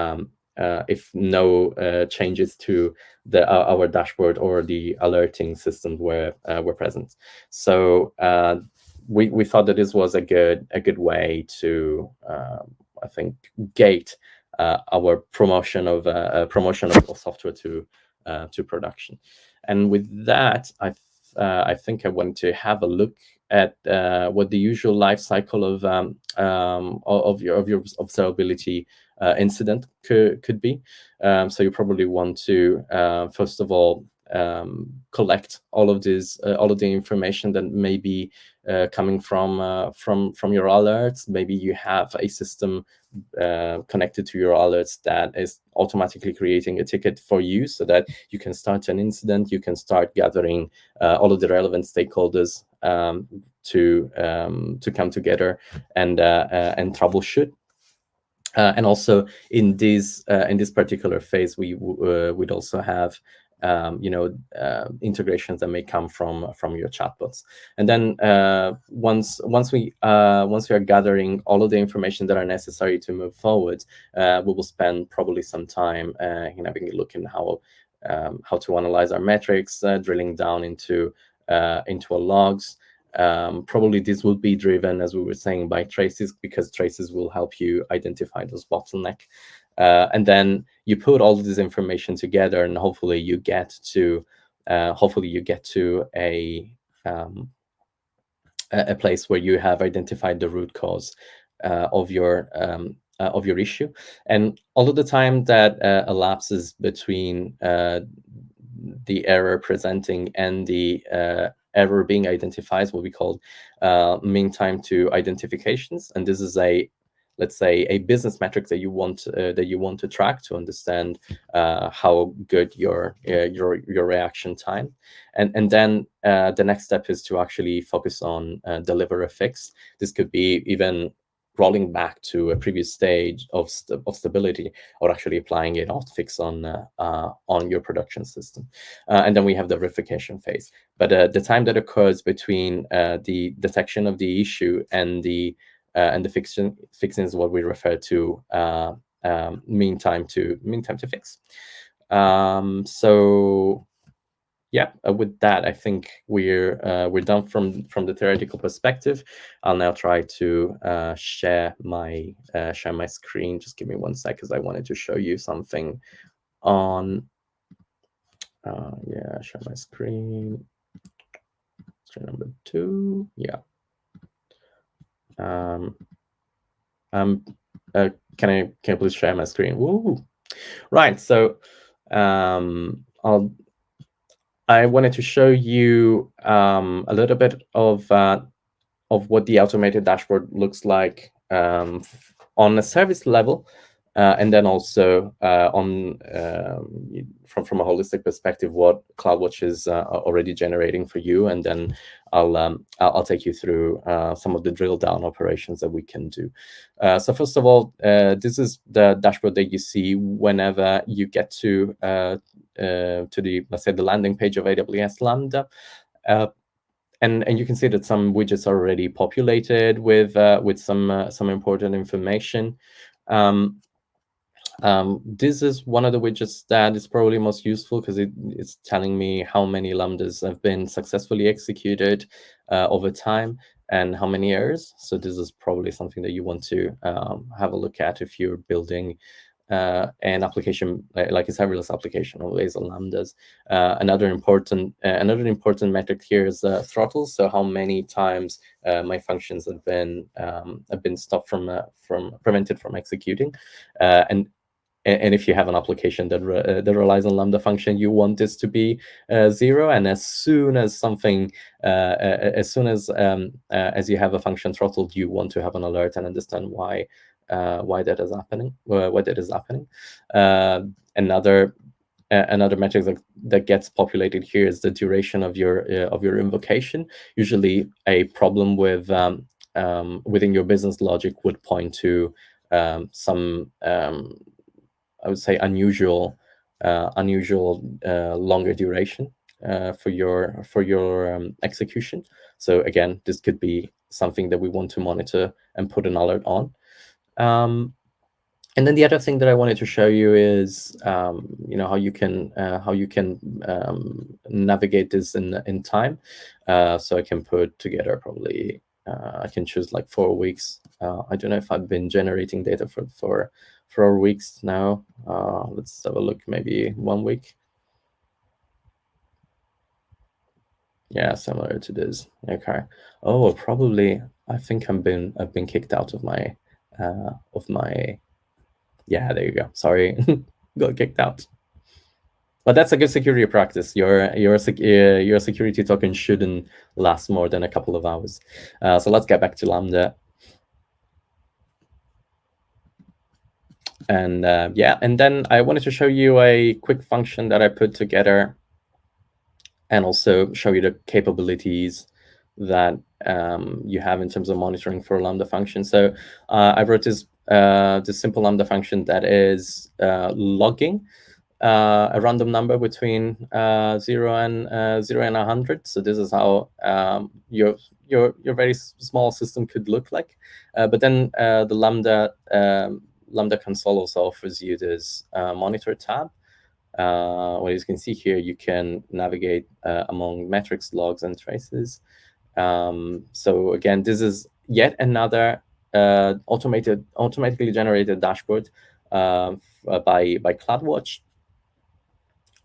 no changes to our dashboard or the alerting system were present. So we thought that this was a good way to I think gate our promotion of software to production. And with that, I think I want to have a look at what the usual life cycle of your observability incident could be. So you probably want to first of all collect all of the information that may be coming from your alerts. Maybe you have a system connected to your alerts that is automatically creating a ticket for you, so that you can start an incident. You can start gathering all of the relevant stakeholders to come together and troubleshoot. And also in this particular phase, we'd also have integrations that may come from your chatbots. And then once we are gathering all of the information that are necessary to move forward, we will spend probably some time in having a look in how to analyze our metrics, drilling down into our logs. Probably this will be driven, as we were saying, by traces, because traces will help you identify those bottlenecks. And then you put all of this information together, and hopefully you get to a place where you have identified the root cause of your issue. And all of the time that elapses between the error presenting and the error being identified is what we call mean time to identifications. And this is a let's say, a business metric that you want to track to understand how good your reaction time. And then the next step is to actually focus on deliver a fix. This could be even rolling back to a previous stage of stability, or actually applying a hotfix on your production system. And then we have the verification phase. But the time that occurs between the detection of the issue and the fixing is what we refer to mean time to fix. So yeah, with that, I think we're done from the theoretical perspective. I'll now try to share my screen. Just give me 1 sec, because I wanted to show you something on. Yeah, share my screen. Screen number 2. Yeah. Can I please share my screen? Woo! Right. So I wanted to show you a little bit of what the automated dashboard looks like on a service level, and then also on from a holistic perspective, what CloudWatch is already generating for you, and then I'll take you through some of the drill down operations that we can do. So first of all, this is the dashboard that you see whenever you get to the, let's say, the landing page of AWS Lambda. And you can see that some widgets are already populated with some important information. This is one of the widgets that is probably most useful, because it's telling me how many Lambdas have been successfully executed over time and how many errors. So this is probably something that you want to have a look at if you're building an application like a serverless application or based on Lambdas. Another important metric here is throttles. So how many times my functions have been stopped from prevented from executing, and if you have an application that relies on Lambda function, you want this to be 0. And as soon as something, as you have a function throttled, you want to have an alert and understand why that is happening. Another metric that gets populated here is the duration of your invocation. Usually, a problem with within your business logic would point to some I would say unusual longer duration for your execution. So again, this could be something that we want to monitor and put an alert on. And then the other thing that I wanted to show you is how you can navigate this in time. So I can put together probably I can choose like 4 weeks. I don't know if I've been generating data for 4 weeks now. Let's have a look, maybe 1 week. Yeah, similar to this. Okay. Oh, probably I think I've been kicked out of my yeah, there you go. Sorry, got kicked out. But that's a good security practice. Your security token shouldn't last more than a couple of hours. So let's get back to Lambda. And yeah, and then I wanted to show you a quick function that I put together, and also show you the capabilities that you have in terms of monitoring for Lambda function. So I wrote this simple Lambda function that is logging a random number between 0 and 100. So this is how your very small system could look like. But then the Lambda console also offers you this monitor tab. What you can see here, you can navigate among metrics, logs, and traces. So again, this is yet another automatically generated dashboard by CloudWatch,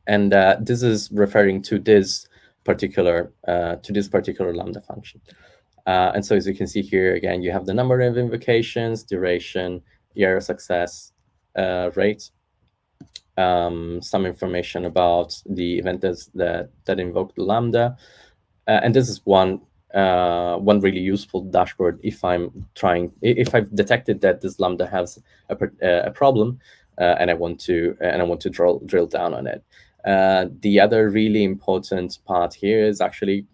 and this is referring to this particular Lambda function. And so as you can see here, again, you have the number of invocations, duration, error success rate, some information about the event that invoked the Lambda. And this is one one really useful dashboard if if I've detected that this Lambda has a problem, and I want to drill down on it. The other really important part here is actually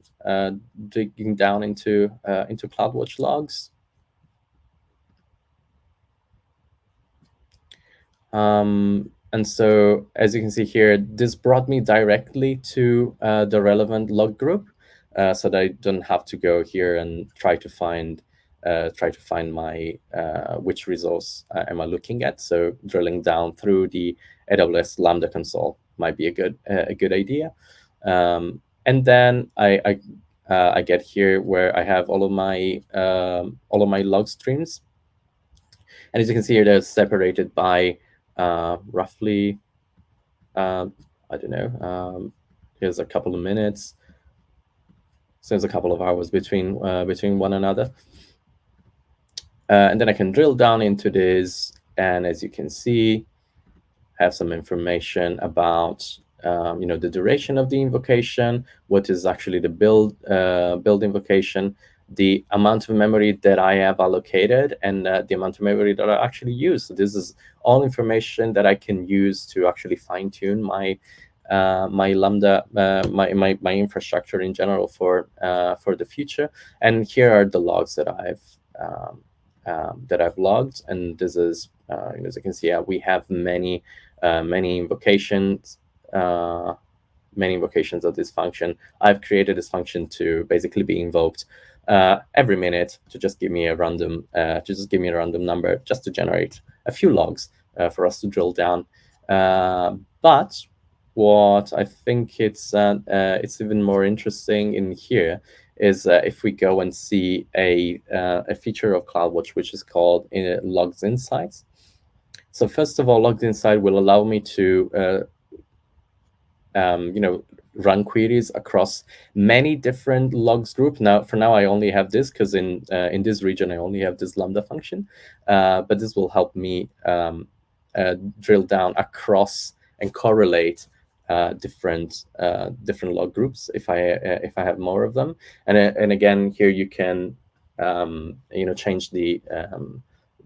digging down into CloudWatch logs. And so, as you can see here, this brought me directly to the relevant log group, so that I don't have to go here and try to find my which resource am I looking at. So drilling down through the AWS Lambda console might be a good idea. And then I get here where I have all of my log streams, and as you can see here, they're separated by roughly, I don't know, here's a couple of minutes. So there's a couple of hours between one another. And then I can drill down into this, and as you can see, have some information about the duration of the invocation, what is actually the build invocation, the amount of memory that I have allocated, and the amount of memory that I actually use. So this is all information that I can use to actually fine tune my Lambda, my infrastructure in general for the future. And here are the logs that I've logged, and this is as you can see, we have many invocations. Many invocations of this function. I've created this function to basically be invoked every minute to just give me a random number, just to generate a few logs for us to drill down. But what I think it's even more interesting in here is if we go and see a feature of CloudWatch which is called Logs Insights. So first of all, Logs Insight will allow me to run queries across many different logs group. Now, for now, I only have this because in this region I only have this Lambda function, but this will help me drill down across and correlate different log groups if I have more of them. And again, here you can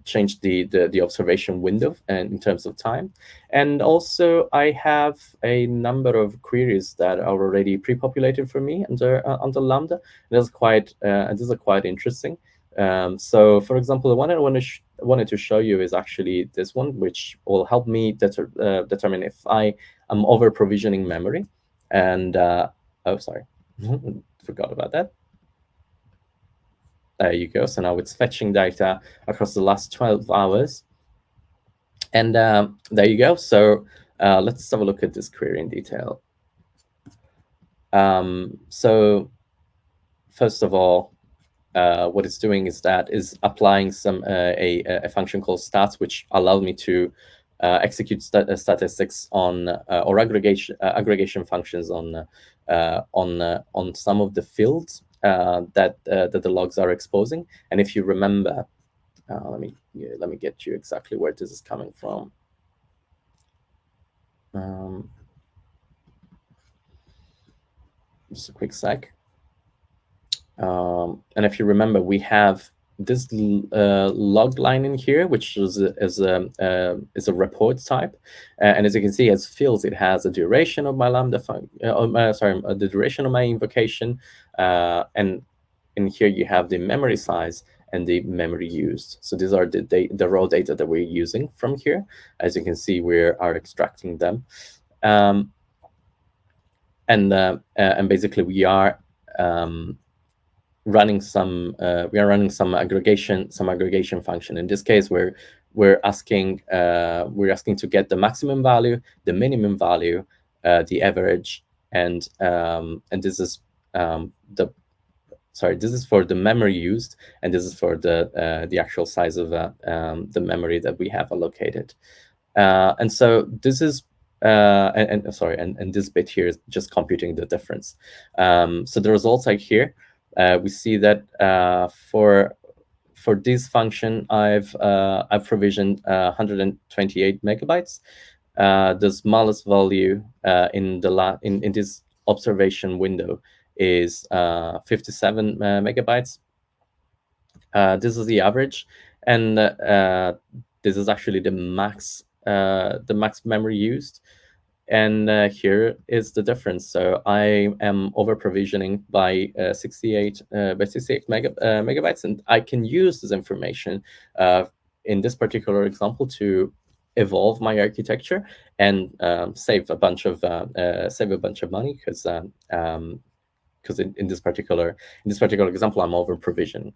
change the observation window and in terms of time. And also I have a number of queries that are already pre-populated for me under Lambda. This is quite interesting. So for example, the one I wanted to show you is actually this one, which will help me determine if I am over provisioning memory. And oh, sorry, forgot about that. There you go. So now it's fetching data across the last 12 hours. And there you go. So let's have a look at this query in detail. So first of all, what it's doing is applying a function called stats, which allows me to execute statistics on or aggregation functions on some of the fields that the logs are exposing. And if you remember, let me get you exactly where this is coming from. Just a quick sec. And if you remember, we have this log line in here, which is a report type, and as you can see, as fields, it has a duration of my Lambda the duration of my invocation, and in here you have the memory size and the memory used. So these are the raw data that we're using from here. As you can see, we are extracting them, and basically we are running some aggregation function. In this case, we're asking to get the maximum value, the minimum value, the average, and this is this is for the memory used, and this is for the actual size of the memory that we have allocated. And so this is and this bit here is just computing the difference. So the results are here. We see that for this function, I've provisioned 128 megabytes. The smallest value in this observation window is 57 megabytes. This is the average, and this is actually the max memory used. And here is the difference. So I am over provisioning by 68 megabytes, and I can use this information in this particular example to evolve my architecture and save a bunch of money, because in this particular example I'm over provisioning.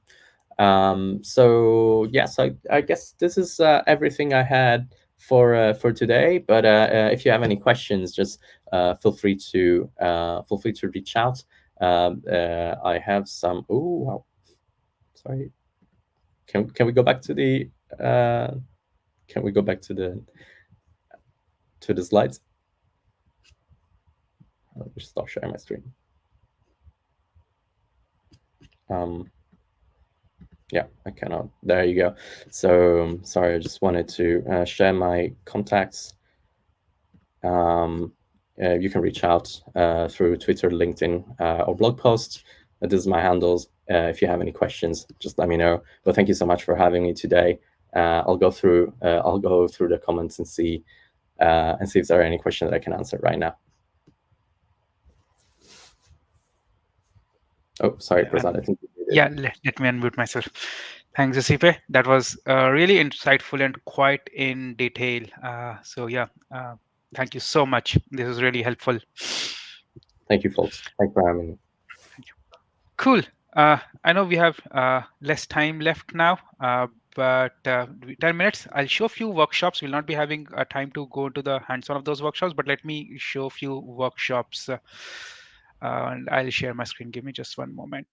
So yes, I guess this is everything I had for today. But if you have any questions, just feel free to reach out. I have some. Oh, wow. Sorry. Can we go back to the slides? Let me stop sharing my screen. Yeah, I cannot. There you go. So sorry, I just wanted to share my contacts. You can reach out through Twitter, LinkedIn, or blog posts. This is my handles. If you have any questions, just let me know. But thank you so much for having me today. I'll go through the comments and see if there are any questions that I can answer right now. Oh, sorry, Prasad. I think yeah, let me unmute myself. Thanks, Giuseppe. That was really insightful and quite in detail. So yeah, thank you so much. This was really helpful. Thank you, folks. Thanks for having me. Thank you. Cool. I know we have less time left now, but 10 minutes. I'll show a few workshops. We'll not be having time to go into the hands-on of those workshops, but let me show a few workshops. And I'll share my screen. Give me just one moment.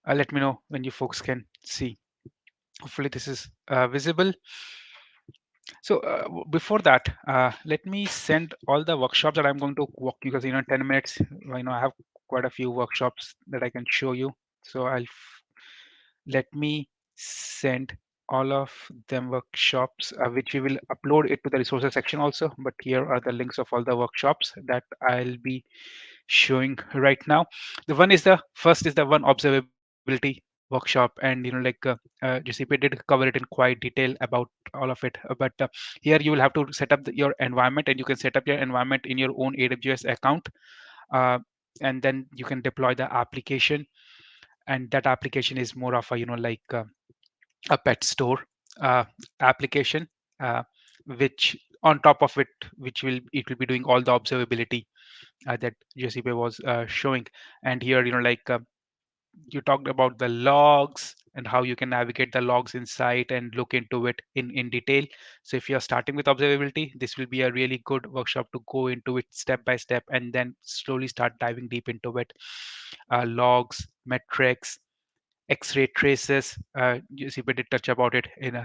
Let me know when you folks can see. Hopefully this is visible. So before that, let me send all the workshops that I'm going to walk you, because 10 minutes, I have quite a few workshops that I can show you. So let me send all of them workshops, which we will upload it to the resources section also. But here are the links of all the workshops that I'll be showing right now. The first is the one observability workshop, and Giuseppe did cover it in quite detail about all of it. But here you will have to set up your environment, and you can set up your environment in your own AWS account, uh, and then you can deploy the application. And that application is more of a pet store application, uh, which on top of it, it will be doing all the observability that Giuseppe was showing. And here, you talked about the logs and how you can navigate the logs inside and look into it in detail. So if you're starting with observability, this will be a really good workshop to go into it step by step and then slowly start diving deep into it. Logs, metrics, X-ray traces. You see, we did touch about it in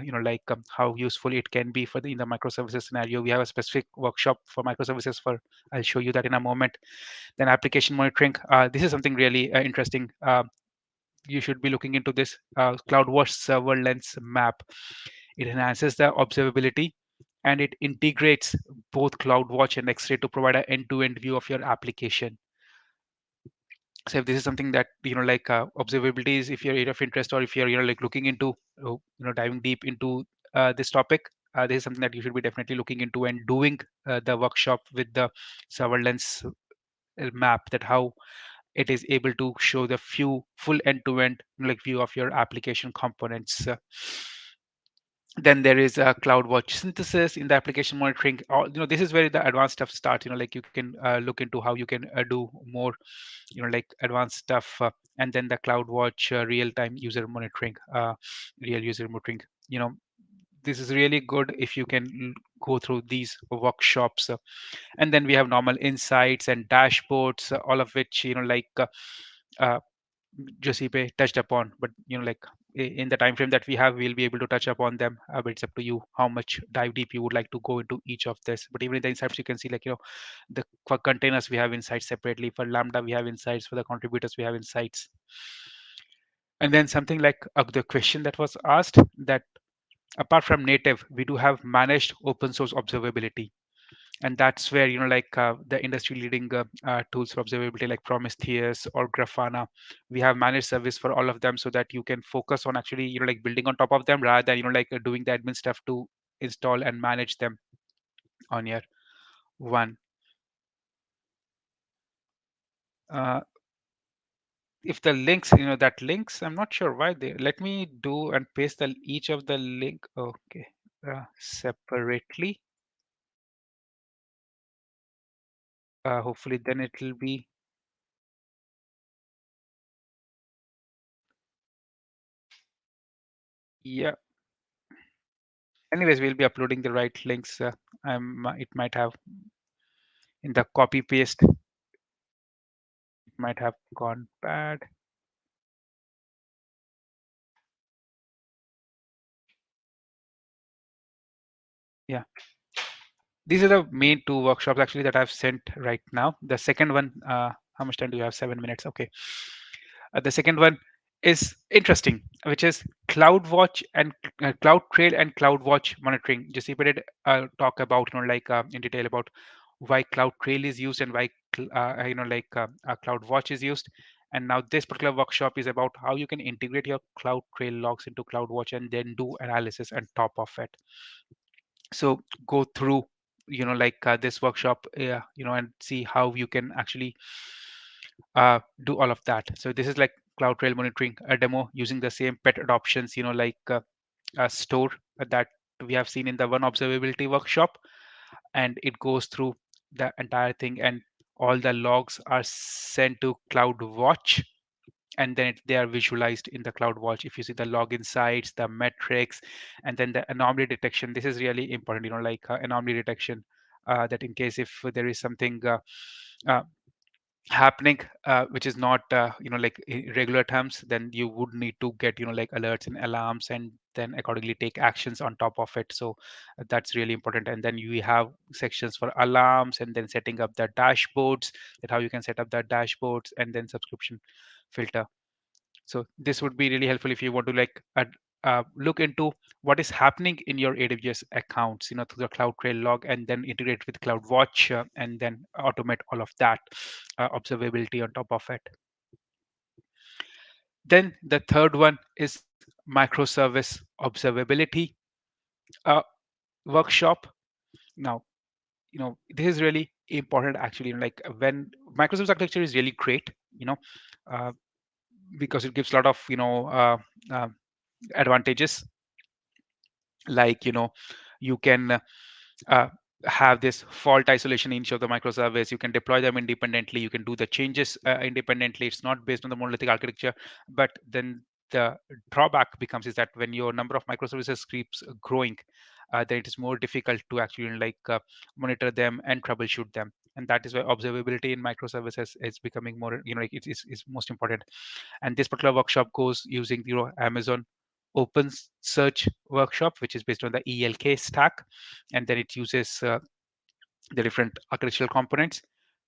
how useful it can be in the microservices scenario. We have a specific workshop for microservices. I'll show you that in a moment. Then application monitoring. This is something really interesting. You should be looking into this CloudWatch server lens map. It enhances the observability, and it integrates both CloudWatch and X-ray to provide an end-to-end view of your application. So if this is something that observability is, if you're area of interest, or if you're looking into diving deep into this topic, this is something that you should be definitely looking into and doing the workshop with the server lens map, that how it is able to show the full end-to-end view of your application components. Then there is a CloudWatch synthesis in the application monitoring. This is where the advanced stuff starts. You can look into how you can do more advanced stuff. And then the CloudWatch real-time user monitoring, real user monitoring. This is really good if you can go through these workshops. And then we have normal insights and dashboards, all of which Giuseppe touched upon. But in the time frame that we have, we'll be able to touch upon them. But it's up to you how much dive deep you would like to go into each of this. But even in the insights, you can see like the for containers we have insights separately. For Lambda we have insights. For the contributors we have insights. And then something like the question that was asked, that apart from native, we do have managed open source observability. And that's where like the industry leading tools for observability like Prometheus or Grafana, we have managed service for all of them, so that you can focus on actually like building on top of them, rather than like doing the admin stuff to install and manage them on your one. uh, if the links, that links, I'm not sure why they let me do and paste the each of the link. Okay, separately. Hopefully then it will be, yeah. Anyways, we'll be uploading the right links. It might have in the copy paste, it might have gone bad. Yeah, these are the main two workshops actually that I've sent right now. The second one, how much time do you have? 7 minutes. Okay. The second one is interesting, which is CloudWatch and CloudTrail and CloudWatch monitoring. Giuseppe did talk about, like in detail about why CloudTrail is used and why CloudWatch is used. And now this particular workshop is about how you can integrate your CloudTrail logs into CloudWatch and then do analysis on top of it. So go through, this workshop, and see how you can actually do all of that. So this is like CloudTrail monitoring, a demo using the same pet adoptions, like a store that we have seen in the one observability workshop. And it goes through the entire thing, and all the logs are sent to CloudWatch, and then they are visualized in the CloudWatch. If you see the log insights, the metrics, and then the anomaly detection. This is really important, like anomaly detection, that in case if there is something uh, happening which is not like in regular terms, then you would need to get like alerts and alarms, and then accordingly take actions on top of it. So that's really important. And then you have sections for alarms, and then setting up the dashboards, that how you can set up the dashboards, and then subscription filter. So this would be really helpful if you want to like look into what is happening in your AWS accounts, through the CloudTrail log, and then integrate with CloudWatch, and then automate all of that observability on top of it. Then the third one is microservice observability uh, workshop. Now, this is really important actually. Like when microservice architecture is really great, uh, because it gives a lot of uh, advantages, like you can uh, have this fault isolation in each of the microservice. You can deploy them independently, you can do the changes independently. It's not based on the monolithic architecture. But then the drawback becomes is that when your number of microservices keeps growing, then it is more difficult to actually like monitor them and troubleshoot them. And that is why observability in microservices is becoming more, like it's most important. And this particular workshop goes using Amazon Open Search workshop, which is based on the ELK stack, and then it uses the different architectural components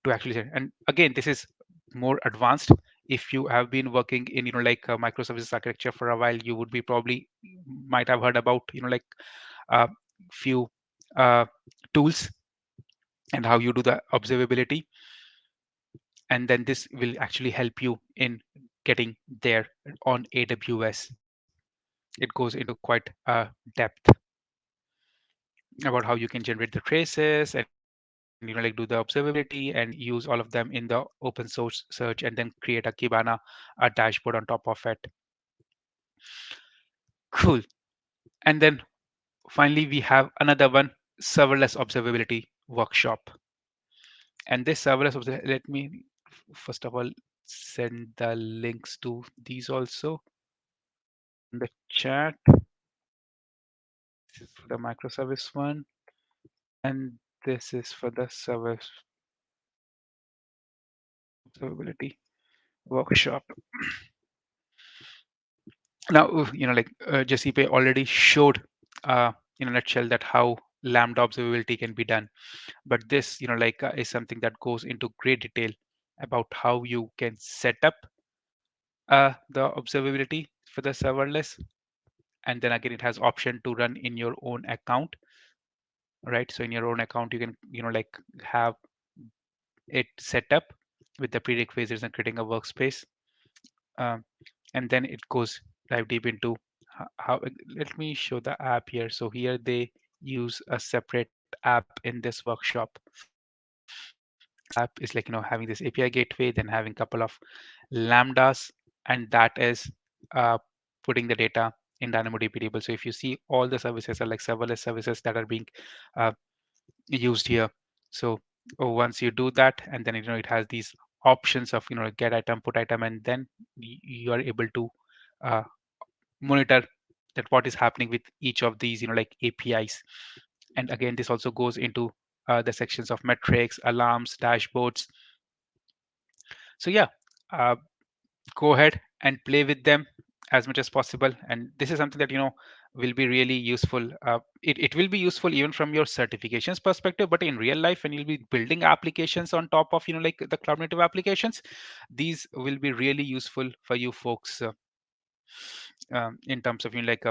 to actually say. And again, this is more advanced. If you have been working in like microservices architecture for a while, you would be probably might have heard about like few uh, tools and how you do the observability. And then this will actually help you in getting there on AWS. It goes into quite depth about how you can generate the traces, and like do the observability and use all of them in the open source search, and then create a Kibana dashboard on top of it. Cool. And then finally we have another one, serverless observability workshop. And this serverless let me first of all send the links to these also in the chat. This is for the microservice one, and this is for the service observability workshop. Now, like Giuseppe already showed in a nutshell that how Lambda observability can be done. But this, like is something that goes into great detail about how you can set up the observability for the serverless. And then again, it has option to run in your own account, right? So in your own account, you can, like have it set up with the prerequisites and creating a workspace. Um, and then it goes dive deep into how, let me show the app here. So here they use a separate app in this workshop. So this app is like, having this API gateway, then having a couple of lambdas, and that is uh, putting the data in DynamoDB table. So if you see, all the services are like serverless services that are being uh, used here. So once you do that, and then it has these options of get item, put item, and then you are able to uh, monitor that what is happening with each of these like APIs. And again, this also goes into the sections of metrics, alarms, dashboards. So yeah, uh, go ahead and play with them as much as possible. And this is something that will be really useful. It will be useful even from your certifications perspective, but in real life, when you'll be building applications on top of like the cloud native applications, these will be really useful for you folks in terms of like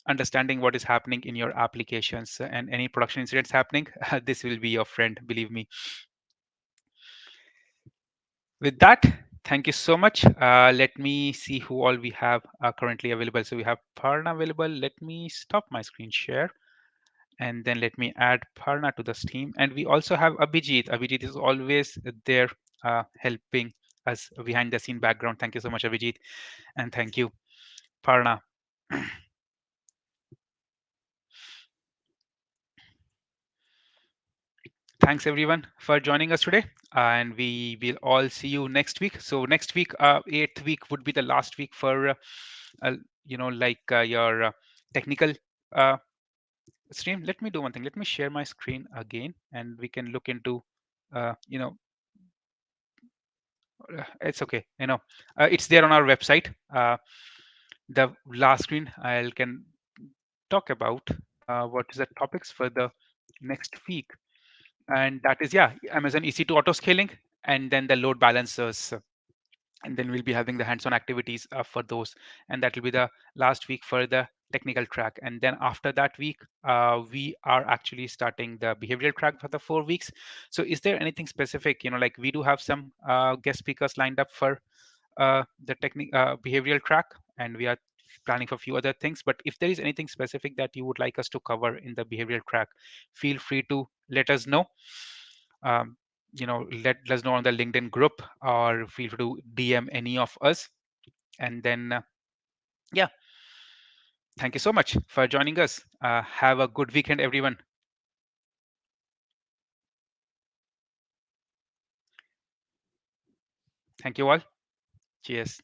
understanding what is happening in your applications, and any production incidents happening. This will be your friend, believe me. With that, thank you so much. Let me see who all we have currently available. So we have Parna available. Let me stop my screen share, and then let me add Parna to this team. And we also have Abhijit. Abhijit is always there helping us behind the scene background. Thank you so much, Abhijit. And thank you, Parna. Thanks everyone for joining us today, and we will all see you next week. So next week, 8th week would be the last week for uh, like your technical uh, stream. Let me do one thing. Let me share my screen again, and we can look into uh, you know it's okay, it's there on our website. The last screen I can talk about what is the topics for the next week, and that is, yeah, Amazon EC2 auto scaling, and then the load balancers, and then we'll be having the hands-on activities for those, and that will be the last week for the technical track. And then after that week, we are actually starting the behavioral track for the 4 weeks. So is there anything specific, like we do have some guest speakers lined up for the behavioral track, and we are planning for a few other things. But if there is anything specific that you would like us to cover in the behavioral track, feel free to let us know. um, let us know on the LinkedIn group, or feel free to DM any of us. And then yeah, thank you so much for joining us. Have a good weekend, everyone. Thank you all. Cheers.